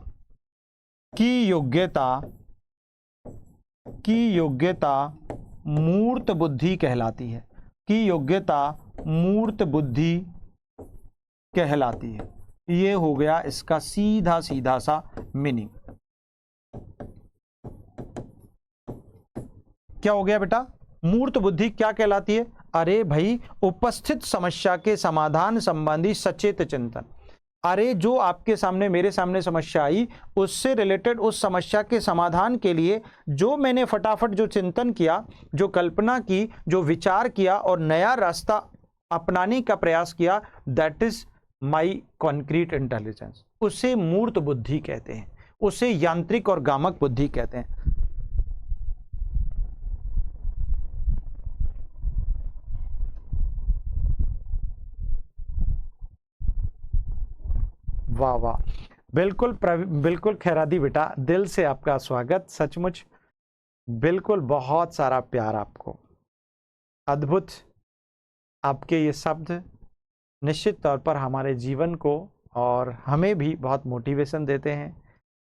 मूर्त बुद्धि कहलाती है, की योग्यता मूर्त बुद्धि कहलाती है। ये हो गया इसका सीधा सा मीनिंग। क्या हो गया बेटा, मूर्त बुद्धि क्या कहलाती है? अरे भाई, उपस्थित समस्या के समाधान संबंधी सचेत चिंतन। अरे जो आपके सामने, मेरे सामने समस्या आई, उससे रिलेटेड उस समस्या के समाधान के लिए जो मैंने फटाफट जो चिंतन किया, जो कल्पना की, जो विचार किया और नया रास्ता अपनाने का प्रयास किया, that is my concrete intelligence. उसे मूर्त बुद्धि कहते हैं, उसे यांत्रिक और गामक बुद्धि कहते हैं। वाह वाह, बिल्कुल खैरादी बेटा, दिल से आपका स्वागत, सचमुच बिल्कुल, बहुत सारा प्यार आपको। अद्भुत, आपके ये शब्द निश्चित तौर पर हमारे जीवन को और हमें भी बहुत मोटिवेशन देते हैं।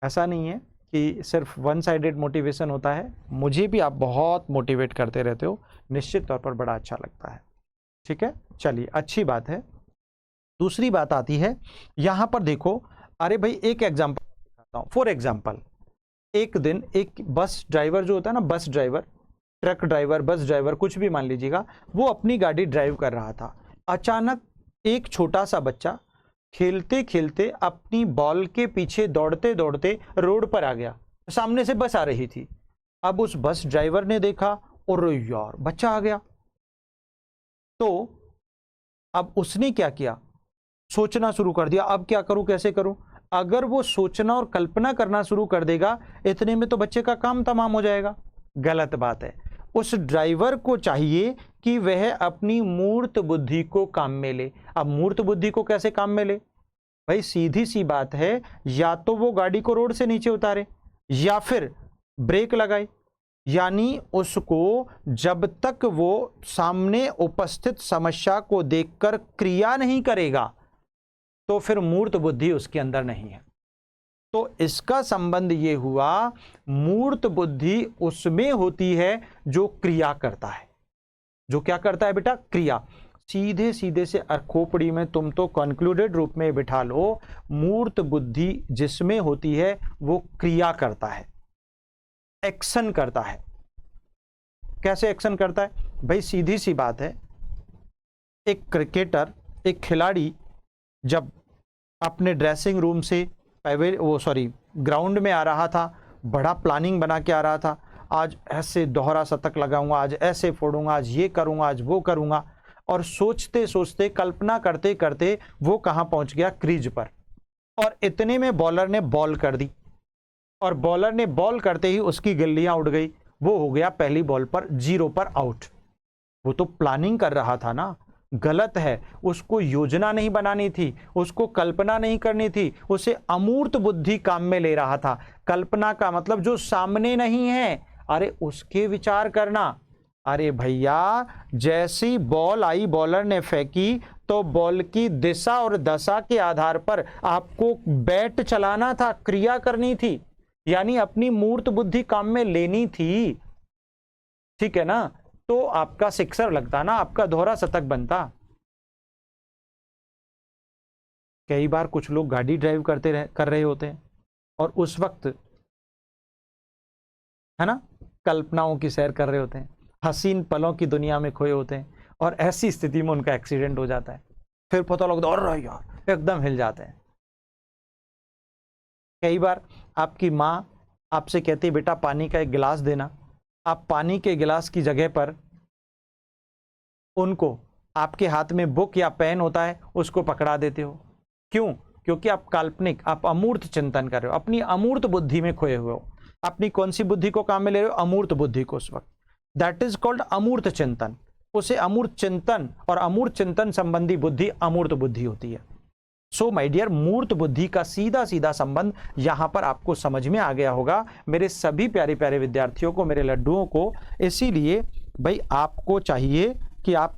ऐसा नहीं है कि सिर्फ वन साइडेड मोटिवेशन होता है, मुझे भी आप बहुत मोटिवेट करते रहते हो, निश्चित तौर पर बड़ा अच्छा लगता है। ठीक है, चलिए अच्छी बात है। दूसरी बात आती है यहाँ पर, देखो, अरे भाई एक एग्जाम्पल दिखाता हूँ। फॉर एग्जाम्पल, एक दिन एक बस ड्राइवर जो होता है ना, bus driver, truck driver, bus driver, कुछ भी मान लीजिएगा, वो अपनी गाड़ी ड्राइव कर रहा था। अचानक एक छोटा सा बच्चा खेलते खेलते अपनी बॉल के पीछे दौड़ते दौड़ते रोड पर आ गया। सामने से बस आ रही थी। अब उस बस ड्राइवर ने देखा और यार बच्चा आ गया, तो अब उसने क्या किया, सोचना शुरू कर दिया, अब क्या करूं, कैसे करूं। अगर वो सोचना और कल्पना करना शुरू कर देगा, इतने में तो बच्चे का काम तमाम हो जाएगा। गलत बात है। उस ड्राइवर को चाहिए कि वह अपनी मूर्त बुद्धि को काम में ले। अब मूर्त बुद्धि को कैसे काम में ले भाई? सीधी सी बात है, या तो वो गाड़ी को रोड से नीचे उतारे या फिर ब्रेक लगाए। यानी उसको जब तक वो सामने उपस्थित समस्या को देखकर क्रिया नहीं करेगा, तो फिर मूर्त बुद्धि उसके अंदर नहीं है। तो इसका संबंध ये हुआ, मूर्त बुद्धि उसमें होती है जो क्रिया करता है। जो क्या करता है बेटा? क्रिया। सीधे सीधे से खोपड़ी में तुम तो कंक्लूडेड रूप में बिठा लो, मूर्त बुद्धि जिसमें होती है वो क्रिया करता है, एक्शन करता है। कैसे एक्शन करता है भाई? सीधी सी बात है, एक क्रिकेटर, एक खिलाड़ी जब अपने ड्रेसिंग रूम से ग्राउंड में आ रहा था, बड़ा प्लानिंग बना के आ रहा था, आज ऐसे दोहरा शतक लगाऊंगा, आज ऐसे फोड़ूंगा, आज ये करूंगा, आज वो करूंगा, और सोचते सोचते, कल्पना करते करते वो कहां पहुंच गया? क्रीज पर। और इतने में बॉलर ने बॉल कर दी, और बॉलर ने बॉल करते ही उसकी गिल्लियां उड़ गई, वो हो गया पहली बॉल पर 0 पर आउट। वो तो प्लानिंग कर रहा था ना। गलत है, उसको योजना नहीं बनानी थी, उसको कल्पना नहीं करनी थी, उसे अमूर्त बुद्धि काम में ले रहा था। कल्पना का मतलब जो सामने नहीं है, अरे उसके विचार करना। अरे भैया, जैसी बॉल आई, बॉलर ने फेंकी, तो बॉल की दिशा और दशा के आधार पर आपको बैट चलाना था, क्रिया करनी थी, यानी अपनी मूर्त बुद्धि काम में लेनी थी। ठीक है ना? तो आपका सिक्सर लगता ना, आपका दोहरा शतक बनता। कई बार कुछ लोग गाड़ी ड्राइव कर रहे होते हैं, और उस वक्त, है ना, कल्पनाओं की सैर कर रहे होते हैं, हसीन पलों की दुनिया में खोए होते हैं, और ऐसी स्थिति में उनका एक्सीडेंट हो जाता है। फिर पता लगता है, और यार, एकदम हिल जाते हैं। कई बार आपकी माँ आपसे कहती है, बेटा पानी का एक गिलास देना, आप पानी के गिलास की जगह पर उनको, आपके हाथ में बुक या पेन होता है, उसको पकड़ा देते हो। क्यों? क्योंकि आप काल्पनिक, आप अमूर्त चिंतन कर रहे हो, अपनी अमूर्त बुद्धि में खोए हुए हो। अपनी कौन सी बुद्धि को काम में ले रहे हो? अमूर्त बुद्धि को उस वक्त। दैट इज कॉल्ड अमूर्त चिंतन। उसे अमूर्त चिंतन और अमूर्त चिंतन संबंधी बुद्धि अमूर्त बुद्धि होती है। सो माय डियर, मूर्त बुद्धि का सीधा सीधा संबंध यहां पर आपको समझ में आ गया होगा, मेरे सभी प्यारे प्यारे विद्यार्थियों को, मेरे लड्डुओं को। इसीलिए भाई आपको चाहिए कि आप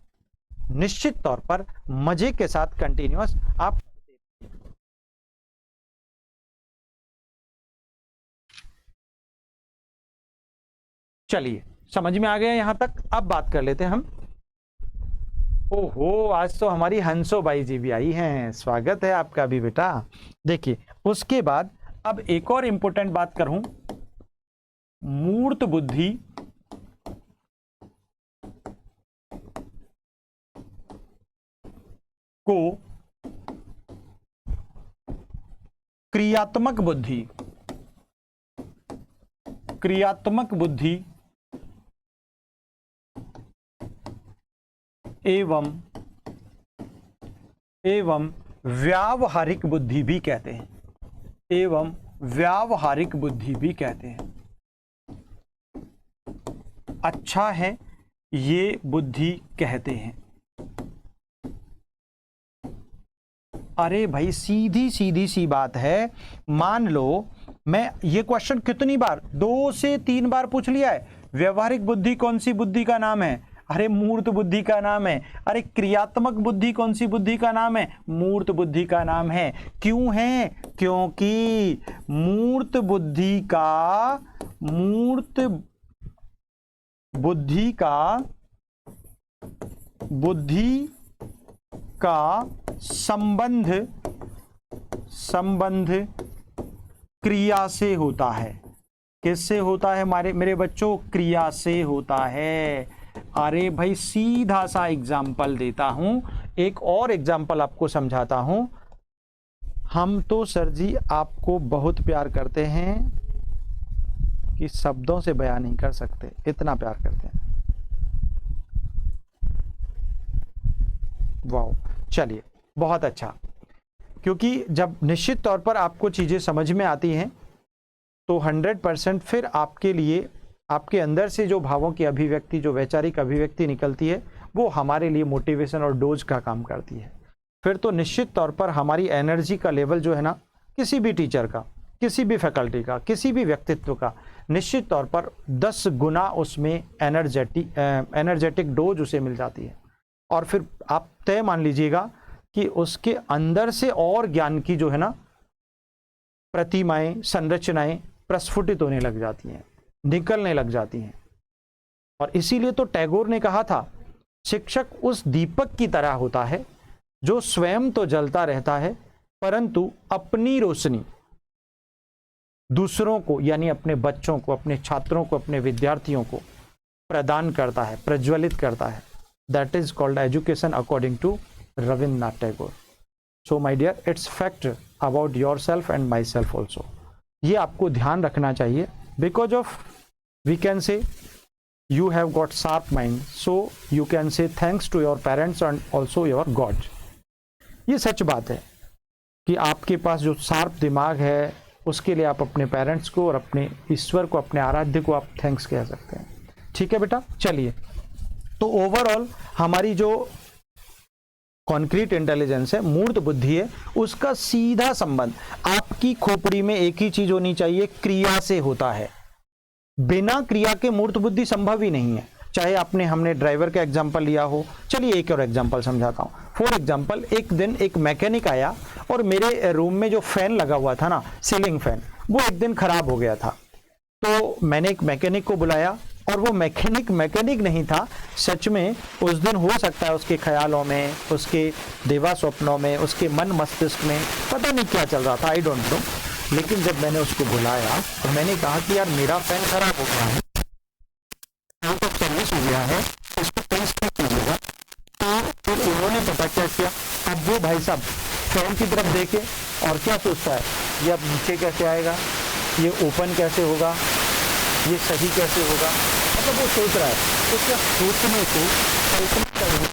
निश्चित तौर पर मजे के साथ कंटिन्यूअस आप। चलिए, समझ में आ गया यहां तक। अब बात कर लेते हैं हम। ओहो, आज तो हमारी हंसो बाई जी भी आई हैं, स्वागत है आपका भी बेटा। देखिए, उसके बाद अब एक और इंपॉर्टेंट बात करूं, मूर्त बुद्धि को क्रियात्मक बुद्धि एवं व्यावहारिक बुद्धि भी कहते हैं, एवं व्यावहारिक बुद्धि भी कहते हैं। अच्छा है, ये बुद्धि कहते हैं। अरे भाई सीधी सीधी सी बात है। मान लो मैं ये क्वेश्चन कितनी बार, 2 से 3 बार पूछ लिया है। व्यवहारिक बुद्धि कौन सी बुद्धि का नाम है? अरे मूर्त बुद्धि का नाम है। अरे क्रियात्मक बुद्धि कौन सी बुद्धि का नाम है? मूर्त बुद्धि का नाम है। क्यों है? क्योंकि मूर्त बुद्धि का संबंध क्रिया से होता है। किससे होता है मेरे बच्चों? क्रिया से होता है। अरे भाई सीधा सा एग्जाम्पल देता हूं, एक और एग्जाम्पल आपको समझाता हूं। हम तो सर जी आपको बहुत प्यार करते हैं कि शब्दों से बयान नहीं कर सकते, इतना प्यार करते हैं। वाह, चलिए बहुत अच्छा। क्योंकि जब निश्चित तौर पर आपको चीज़ें समझ में आती हैं तो 100% फिर आपके लिए, आपके अंदर से जो भावों की अभिव्यक्ति, जो वैचारिक अभिव्यक्ति निकलती है, वो हमारे लिए मोटिवेशन और डोज का काम करती है। फिर तो निश्चित तौर पर हमारी एनर्जी का लेवल जो है ना, किसी भी टीचर का, किसी भी फैकल्टी का, किसी भी व्यक्तित्व का, निश्चित तौर पर 10 गुना उसमें एनर्जेटिक डोज उसे मिल जाती है। और फिर आप तय मान लीजिएगा कि उसके अंदर से और ज्ञान की जो है ना प्रतिमाएं, संरचनाएं प्रस्फुटित होने लग जाती हैं, निकलने लग जाती हैं। और इसीलिए तो टैगोर ने कहा था, शिक्षक उस दीपक की तरह होता है जो स्वयं तो जलता रहता है परंतु अपनी रोशनी दूसरों को, यानी अपने बच्चों को, अपने छात्रों को, अपने विद्यार्थियों को प्रदान करता है, प्रज्वलित करता है। That is called education according to Rabindranath Tagore. So my dear, it's fact about your self and my self also. ये आपको ध्यान रखना चाहिए। Because of we can say you have got sharp mind, so you can say thanks to your parents and also your God। ये सच बात है कि आपके पास जो शार्प दिमाग है उसके लिए आप अपने पेरेंट्स को और अपने ईश्वर को, अपने आराध्य को आप थैंक्स कह सकते हैं। ठीक है बेटा, चलिए। तो ओवरऑल हमारी जो कॉन्क्रीट इंटेलिजेंस है, मूर्त बुद्धि है, उसका सीधा संबंध आपकी खोपड़ी में एक ही चीज होनी चाहिए, क्रिया से होता है। बिना क्रिया के मूर्त बुद्धि संभव ही नहीं है। चाहे हमने ड्राइवर का एग्जांपल लिया हो, चलिए एक और एग्जांपल समझाता हूं। फॉर एग्जांपल, एक दिन एक मैकेनिक आया और मेरे रूम में जो फैन लगा हुआ था ना, सीलिंग फैन, वो एक दिन खराब हो गया था। तो मैंने एक मैकेनिक को बुलाया और वो मैकेनिक नहीं था। सच में उस दिन हो सकता है उसके ख्यालों में, उसके देवा स्वप्नों में, उसके मन मस्तिष्क में पता नहीं क्या चल रहा था, आई डोंट नो। लेकिन जब मैंने उसको बुलाया तो मैंने कहा कि यार मेरा फैन खराब हो गया है, आउट ऑफ सर्विस हो गया है, इसको टेस्ट कीजिएगा। तो फिर उन्होंने पता क्या किया, अब वो भाई साहब फैन की तरफ देखे और क्या सोचता है, ये अब नीचे कैसे आएगा, ये ओपन कैसे होगा, ये सही कैसे होगा, मतलब वो सोच रहा है। तो क्या सोचने को, कल्पना करने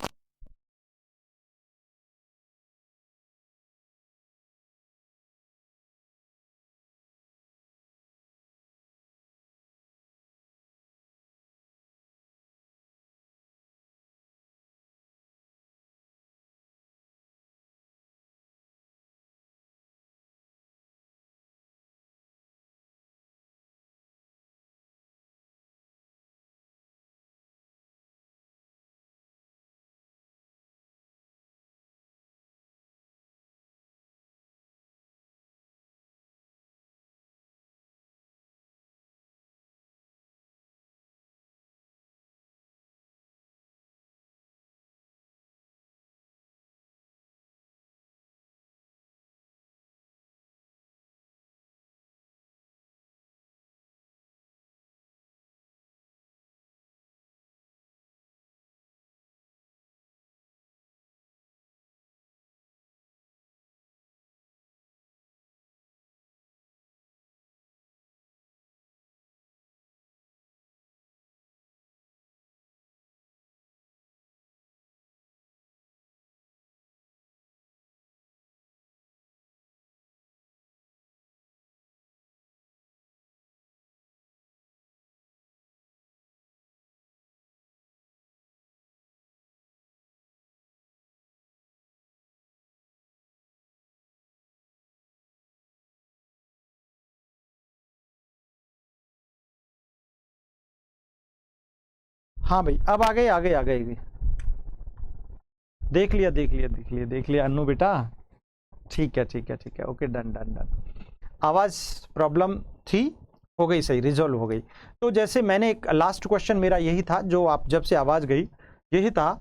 हाँ भाई, अब आ गए, आ गए, आ गए। देख लिया, देख लिया, देख लिया, देख लिया अन्नू बेटा। ठीक है, ठीक है, ठीक है, ओके, डन डन डन। आवाज प्रॉब्लम थी, हो गई सही, रिजॉल्व हो गई। तो जैसे मैंने एक लास्ट क्वेश्चन मेरा यही था, जो आप जब से आवाज गई यही था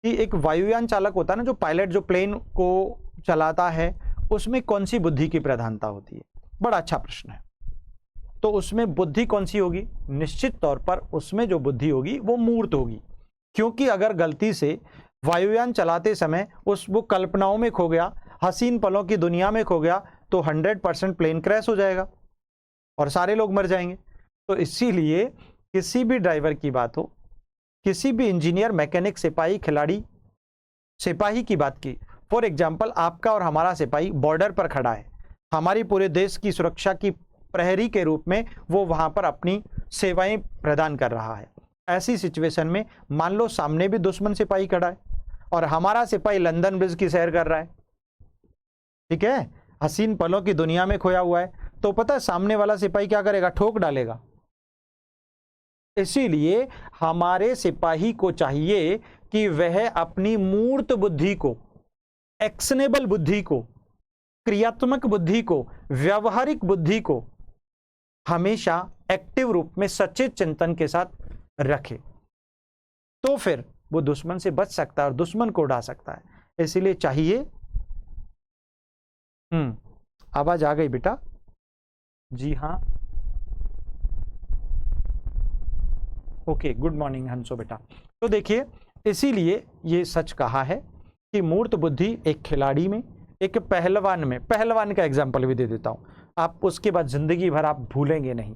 कि एक वायुयान चालक होता है ना, जो पायलट जो प्लेन को चलाता है, उसमें कौन सी बुद्धि की प्रधानता होती है? बड़ा अच्छा प्रश्न है। तो उसमें बुद्धि कौन सी होगी? निश्चित तौर पर उसमें जो बुद्धि होगी वो मूर्त होगी, क्योंकि अगर गलती से वायुयान चलाते समय वो कल्पनाओं में खो गया, हसीन पलों की दुनिया में खो गया, तो 100% प्लेन क्रैश हो जाएगा और सारे लोग मर जाएंगे। तो इसीलिए किसी भी ड्राइवर की बात हो, किसी भी इंजीनियर, मैकेनिक, सिपाही, खिलाड़ी, सिपाही की बात की, फॉर एग्जाम्पल आपका और हमारा सिपाही बॉर्डर पर खड़ा है, हमारी पूरे देश की सुरक्षा की प्रहरी के रूप में वो वहां पर अपनी सेवाएं प्रदान कर रहा है। ऐसी सिचुएशन में मान लो सामने भी दुश्मन सिपाही खड़ा है और हमारा सिपाही लंदन ब्रिज की सैर कर रहा है, ठीक है, हसीन पलों की दुनिया में खोया हुआ है, तो पता है सामने वाला सिपाही क्या करेगा? ठोक डालेगा। इसीलिए हमारे सिपाही को चाहिए कि वह अपनी मूर्त बुद्धि को, एक्शनेबल बुद्धि को, क्रियात्मक बुद्धि को, व्यवहारिक बुद्धि को हमेशा एक्टिव रूप में सचेत चिंतन के साथ रखे, तो फिर वो दुश्मन से बच सकता है और दुश्मन को उड़ा सकता है। इसीलिए चाहिए। आवाज आ गई बेटा? जी हाँ, ओके, गुड मॉर्निंग हंसो बेटा। तो देखिए, इसीलिए ये सच कहा है कि मूर्त बुद्धि एक खिलाड़ी में, एक पहलवान में, पहलवान का एग्जाम्पल भी दे देता हूं, आप उसके बाद जिंदगी भर आप भूलेंगे नहीं।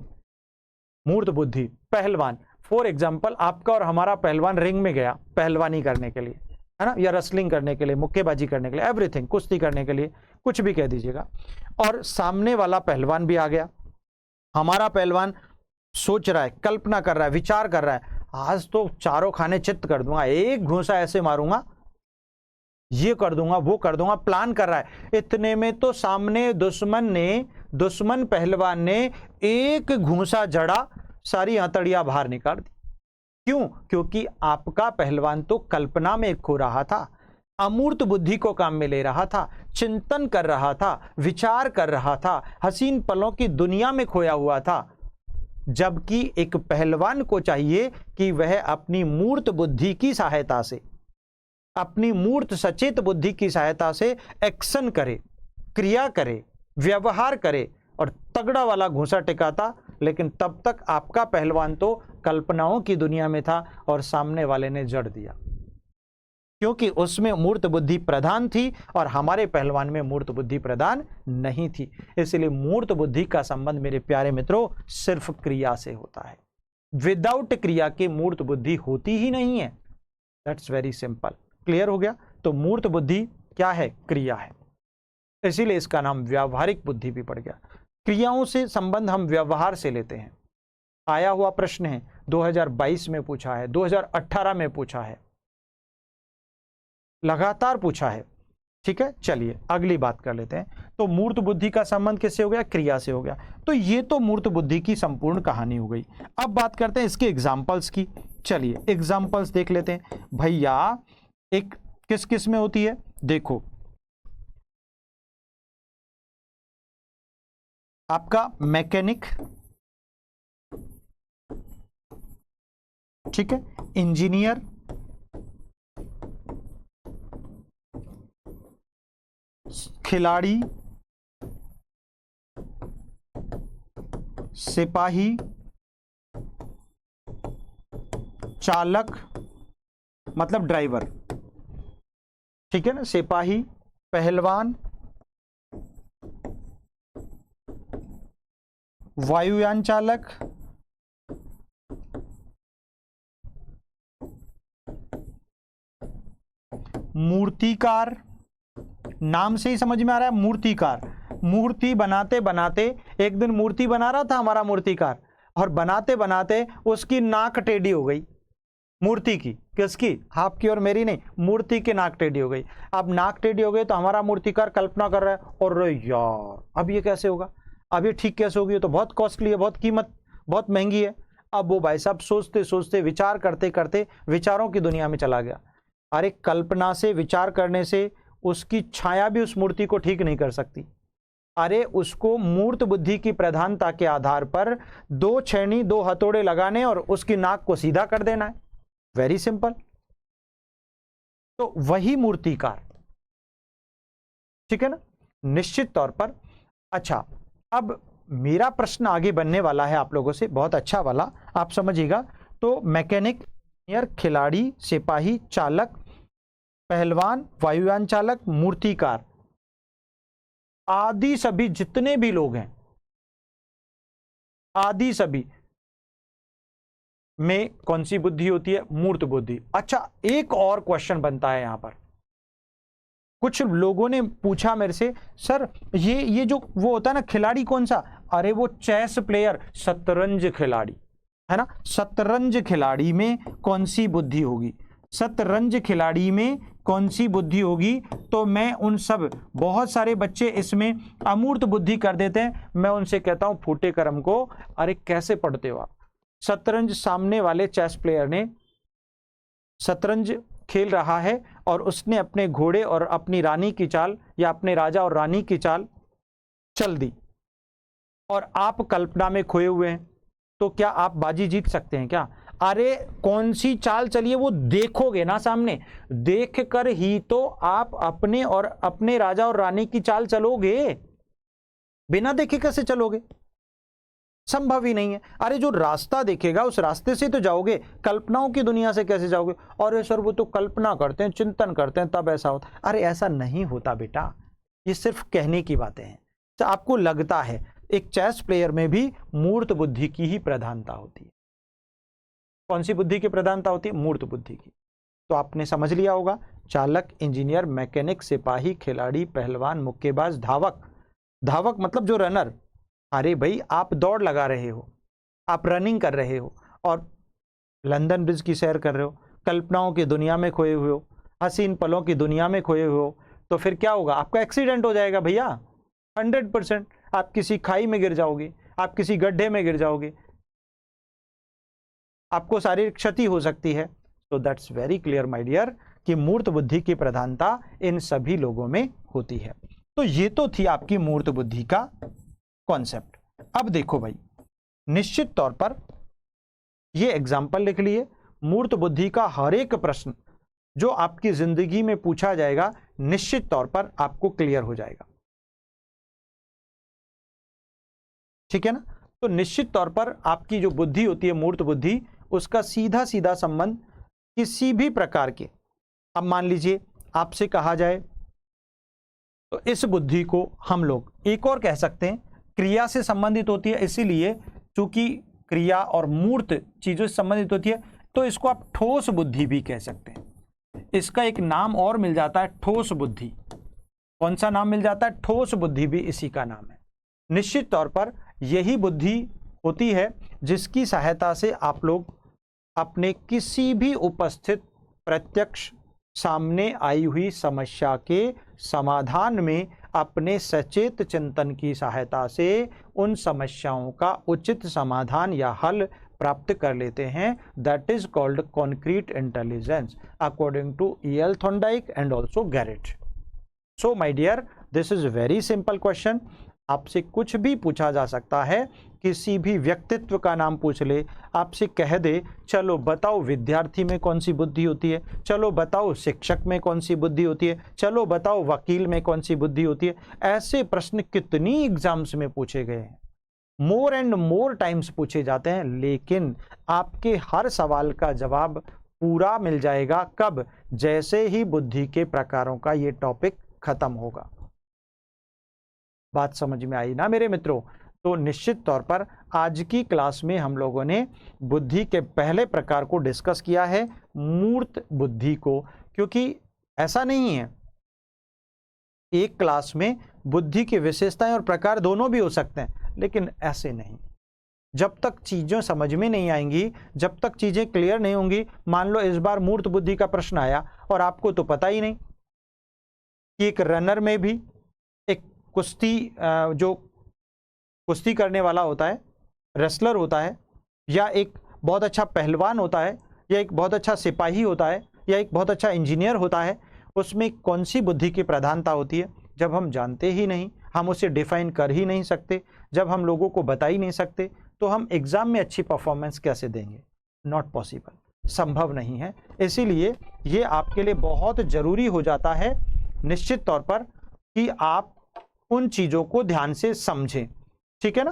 मूर्त बुद्धि पहलवान, फॉर एग्जाम्पल आपका और हमारा पहलवान रिंग में गया पहलवानी करने के लिए, है ना, या रेसलिंग करने के लिए, मुक्केबाजी करने के लिए, एवरीथिंग, कुश्ती करने के लिए, कुछ भी कह दीजिएगा, और सामने वाला पहलवान भी आ गया। हमारा पहलवान सोच रहा है, कल्पना कर रहा है, विचार कर रहा है, आज तो चारों खाने चित्त कर दूंगा, एक घूंसा ऐसे मारूंगा, ये कर दूंगा, वो कर दूंगा, प्लान कर रहा है। इतने में तो सामने दुश्मन पहलवान ने एक घूंसा जड़ा, सारी हथौड़ियां बाहर निकाल दी। क्यों? क्योंकि आपका पहलवान तो कल्पना में खो रहा था, अमूर्त बुद्धि को काम में ले रहा था, चिंतन कर रहा था, विचार कर रहा था, हसीन पलों की दुनिया में खोया हुआ था। जबकि एक पहलवान को चाहिए कि वह अपनी मूर्त बुद्धि की सहायता से, अपनी मूर्त सचेत बुद्धि की सहायता से एक्शन करे, क्रिया करे, व्यवहार करे और तगड़ा वाला घूंसा टिकाता। लेकिन तब तक आपका पहलवान तो कल्पनाओं की दुनिया में था और सामने वाले ने जड़ दिया, क्योंकि उसमें मूर्त बुद्धि प्रधान थी और हमारे पहलवान में मूर्त बुद्धि प्रधान नहीं थी। इसलिए मूर्त बुद्धि का संबंध मेरे प्यारे मित्रों सिर्फ क्रिया से होता है। विदाउट क्रिया के मूर्त बुद्धि होती ही नहीं है। That's very simple. क्लियर हो गया? तो मूर्त बुद्धि क्या है? क्रिया है। इसीलिए इसका नाम व्यावहारिक बुद्धि भी पड़ गया। क्रियाओं से संबंध हम व्यवहार से लेते हैं। आया हुआ प्रश्न है, 2022 में पूछा है, 2018 में पूछा है, लगातार पूछा है। ठीक है, चलिए अगली बात कर लेते हैं। तो मूर्त बुद्धि का संबंध किससे हो गया? क्रिया से हो गया। तो ये तो मूर्त बुद्धि की संपूर्ण कहानी हो गई। अब बात करते हैं इसके एग्जाम्पल्स की। चलिए एग्जाम्पल्स देख लेते हैं भैया। एक किस किस में होती है? देखो, आपका मैकेनिक, ठीक है, इंजीनियर, खिलाड़ी, सिपाही, चालक मतलब ड्राइवर, ठीक है ना, सिपाही, पहलवान, वायुयान चालक, मूर्तिकार, नाम से ही समझ में आ रहा है मूर्तिकार। मूर्ति बनाते बनाते, एक दिन मूर्ति बना रहा था हमारा मूर्तिकार, और बनाते बनाते उसकी नाक टेढ़ी हो गई। मूर्ति की, किसकी? आपकी और मेरी नहीं, मूर्ति की नाक टेढ़ी हो गई। अब नाक टेढ़ी हो गई तो हमारा मूर्तिकार कल्पना कर रहा है, और यार अब ये कैसे होगा, अब ये ठीक कैसे होगी, ये तो बहुत कॉस्टली है, बहुत कीमत, बहुत महंगी है। अब वो भाई साहब सोचते सोचते विचार करते करते विचारों की दुनिया में चला गया। अरे कल्पना से, विचार करने से उसकी छाया भी उस मूर्ति को ठीक नहीं कर सकती। अरे उसको मूर्त बुद्धि की प्रधानता के आधार पर 2 छेनी 2 हथौड़े लगाने और उसकी नाक को सीधा कर देना है। Very simple. तो वही मूर्तिकार, ठीक है ना, निश्चित तौर पर। अच्छा, अब मेरा प्रश्न आगे बनने वाला है आप लोगों से, बहुत अच्छा वाला, आप समझिएगा। तो मैकेनिक, इंजीनियर, खिलाड़ी, सिपाही, चालक, पहलवान, वायुयान चालक, मूर्तिकार आदि सभी जितने भी लोग हैं, आदि सभी में कौन सी बुद्धि होती है? मूर्त बुद्धि। अच्छा, एक और क्वेश्चन बनता है यहां पर। कुछ लोगों ने पूछा मेरे से, सर ये जो वो होता है ना खिलाड़ी, कौन सा? अरे वो चेस प्लेयर, शतरंज खिलाड़ी है ना। शतरंज खिलाड़ी में कौन सी बुद्धि होगी? शतरंज खिलाड़ी में कौन सी बुद्धि होगी? तो मैं उन सब, बहुत सारे बच्चे इसमें अमूर्त बुद्धि कर देते हैं। मैं उनसे कहता हूं फूटे कर्म को, अरे कैसे पढ़ते हो आप? शतरंज, सामने वाले चेस प्लेयर ने शतरंज खेल रहा है और उसने अपने घोड़े और अपनी रानी की चाल, या अपने राजा और रानी की चाल चल दी, और आप कल्पना में खोए हुए हैं, तो क्या आप बाजी जीत सकते हैं क्या? अरे कौन सी चाल चलिए वो देखोगे ना, सामने देख कर ही तो आप अपने और अपने राजा और रानी की चाल चलोगे। बिना देखे कैसे चलोगे? संभव ही नहीं है। अरे जो रास्ता देखेगा उस रास्ते से तो जाओगे, कल्पनाओं की दुनिया से कैसे जाओगे? अरे सर वो तो कल्पना करते हैं, चिंतन करते हैं, तब ऐसा होता। अरे ऐसा नहीं होता बेटा, ये सिर्फ कहने की बातें हैं। तो आपको लगता है एक चेस प्लेयर में भी मूर्त बुद्धि की ही प्रधानता होती है। कौन सी बुद्धि की प्रधानता होती है? मूर्त बुद्धि की। तो आपने समझ लिया होगा, चालक, इंजीनियर, मैकेनिक, सिपाही, खिलाड़ी, पहलवान, मुक्केबाज, धावक। धावक मतलब जो रनर। अरे भाई आप दौड़ लगा रहे हो, आप रनिंग कर रहे हो और लंदन ब्रिज की सैर कर रहे हो, कल्पनाओं की दुनिया में खोए हुए हो, हसीन पलों की दुनिया में खोए हुए हो, तो फिर क्या होगा? आपका एक्सीडेंट हो जाएगा भैया, 100%। आप किसी खाई में गिर जाओगे, आप किसी गड्ढे में गिर जाओगे, आपको शारीरिक क्षति हो सकती है। तो that's very clear my dear कि मूर्त बुद्धि की प्रधानता इन सभी लोगों में होती है। तो ये तो थी आपकी मूर्त बुद्धि का कॉन्सेप्ट। अब देखो भाई, निश्चित तौर पर ये एग्जाम्पल लिख लिए, मूर्त बुद्धि का हर एक प्रश्न जो आपकी जिंदगी में पूछा जाएगा निश्चित तौर पर आपको क्लियर हो जाएगा, ठीक है ना। तो निश्चित तौर पर आपकी जो बुद्धि होती है मूर्त बुद्धि, उसका सीधा सीधा संबंध किसी भी प्रकार के, अब मान लीजिए आपसे कहा जाए तो इस बुद्धि को हम लोग एक और कह सकते हैं क्रिया से संबंधित होती है, इसीलिए चूंकि क्रिया और मूर्त चीजों से संबंधित होती है तो इसको आप ठोस बुद्धि भी कह सकते हैं। इसका एक नाम और मिल जाता है, ठोस बुद्धि। कौन सा नाम मिल जाता है? ठोस बुद्धि भी इसी का नाम है। निश्चित तौर पर यही बुद्धि होती है जिसकी सहायता से आप लोग अपने किसी भी उपस्थित प्रत्यक्ष सामने आई हुई समस्या के समाधान में अपने सचेत चिंतन की सहायता से उन समस्याओं का उचित समाधान या हल प्राप्त कर लेते हैं। That is called concrete intelligence according to E.L. Thorndike and also Garrett. So my dear, this is very simple question. आपसे कुछ भी पूछा जा सकता है, किसी भी व्यक्तित्व का नाम पूछ ले, आपसे कह दे चलो बताओ विद्यार्थी में कौन सी बुद्धि होती है, चलो बताओ शिक्षक में कौन सी बुद्धि होती है, चलो बताओ वकील में कौन सी बुद्धि होती है। ऐसे प्रश्न कितनी एग्जाम्स में पूछे गए हैं, मोर एंड मोर टाइम्स पूछे जाते हैं, लेकिन आपके हर सवाल का जवाब पूरा मिल जाएगा कब? जैसे ही बुद्धि के प्रकारों का ये टॉपिक खत्म होगा। बात समझ में आई ना मेरे मित्रों? तो निश्चित तौर पर आज की क्लास में हम लोगों ने बुद्धि के पहले प्रकार को डिस्कस किया है, मूर्त बुद्धि को, क्योंकि ऐसा नहीं है एक क्लास में बुद्धि की विशेषताएं और प्रकार दोनों भी हो सकते हैं, लेकिन ऐसे नहीं। जब तक चीजें समझ में नहीं आएंगी, जब तक चीजें क्लियर नहीं होंगी, मान लो इस बार मूर्त बुद्धि का प्रश्न आया और आपको तो पता ही नहीं कि एक रनर में भी एक कुश्ती जो कुश्ती करने वाला होता है, रेसलर होता है, या एक बहुत अच्छा पहलवान होता है, या एक बहुत अच्छा सिपाही होता है, या एक बहुत अच्छा इंजीनियर होता है, उसमें कौन सी बुद्धि की प्रधानता होती है? जब हम जानते ही नहीं, हम उसे डिफाइन कर ही नहीं सकते, जब हम लोगों को बता ही नहीं सकते, तो हम एग्जाम में अच्छी परफॉर्मेंस कैसे देंगे? नॉट पॉसिबल, संभव नहीं है। इसीलिए ये आपके लिए बहुत जरूरी हो जाता है निश्चित तौर पर कि आप उन चीजों को ध्यान से समझें। ठीक है ना?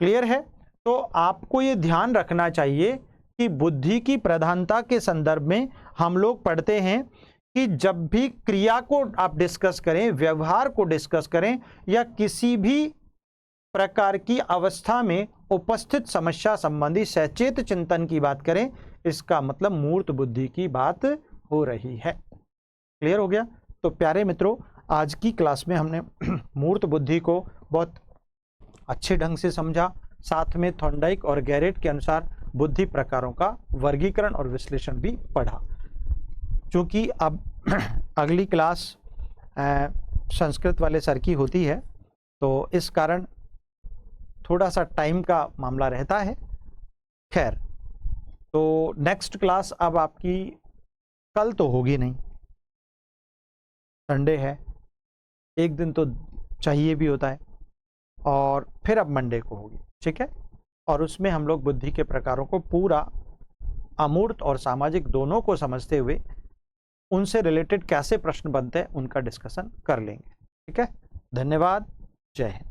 क्लियर है? तो आपको ये ध्यान रखना चाहिए कि बुद्धि की प्रधानता के संदर्भ में हम लोग पढ़ते हैं कि जब भी क्रिया को आप डिस्कस करें, व्यवहार को डिस्कस करें, या किसी भी प्रकार की अवस्था में उपस्थित समस्या संबंधी सचेत चिंतन की बात करें, इसका मतलब मूर्त बुद्धि की बात हो रही है। क्लियर हो गया? तो प्यारे मित्रों, आज की क्लास में हमने मूर्त बुद्धि को बहुत अच्छे ढंग से समझा, साथ में थॉर्नडाइक और गैरेट के अनुसार बुद्धि प्रकारों का वर्गीकरण और विश्लेषण भी पढ़ा। क्योंकि अब अगली क्लास संस्कृत वाले सर की होती है, तो इस कारण थोड़ा सा टाइम का मामला रहता है। खैर, तो नेक्स्ट क्लास अब आपकी कल तो होगी नहीं, संडे है, एक दिन तो चाहिए भी होता है, और फिर अब मंडे को होगी। ठीक है? और उसमें हम लोग बुद्धि के प्रकारों को पूरा अमूर्त और सामाजिक दोनों को समझते हुए उनसे रिलेटेड कैसे प्रश्न बनते हैं उनका डिस्कशन कर लेंगे। ठीक है? धन्यवाद। जय हिंद।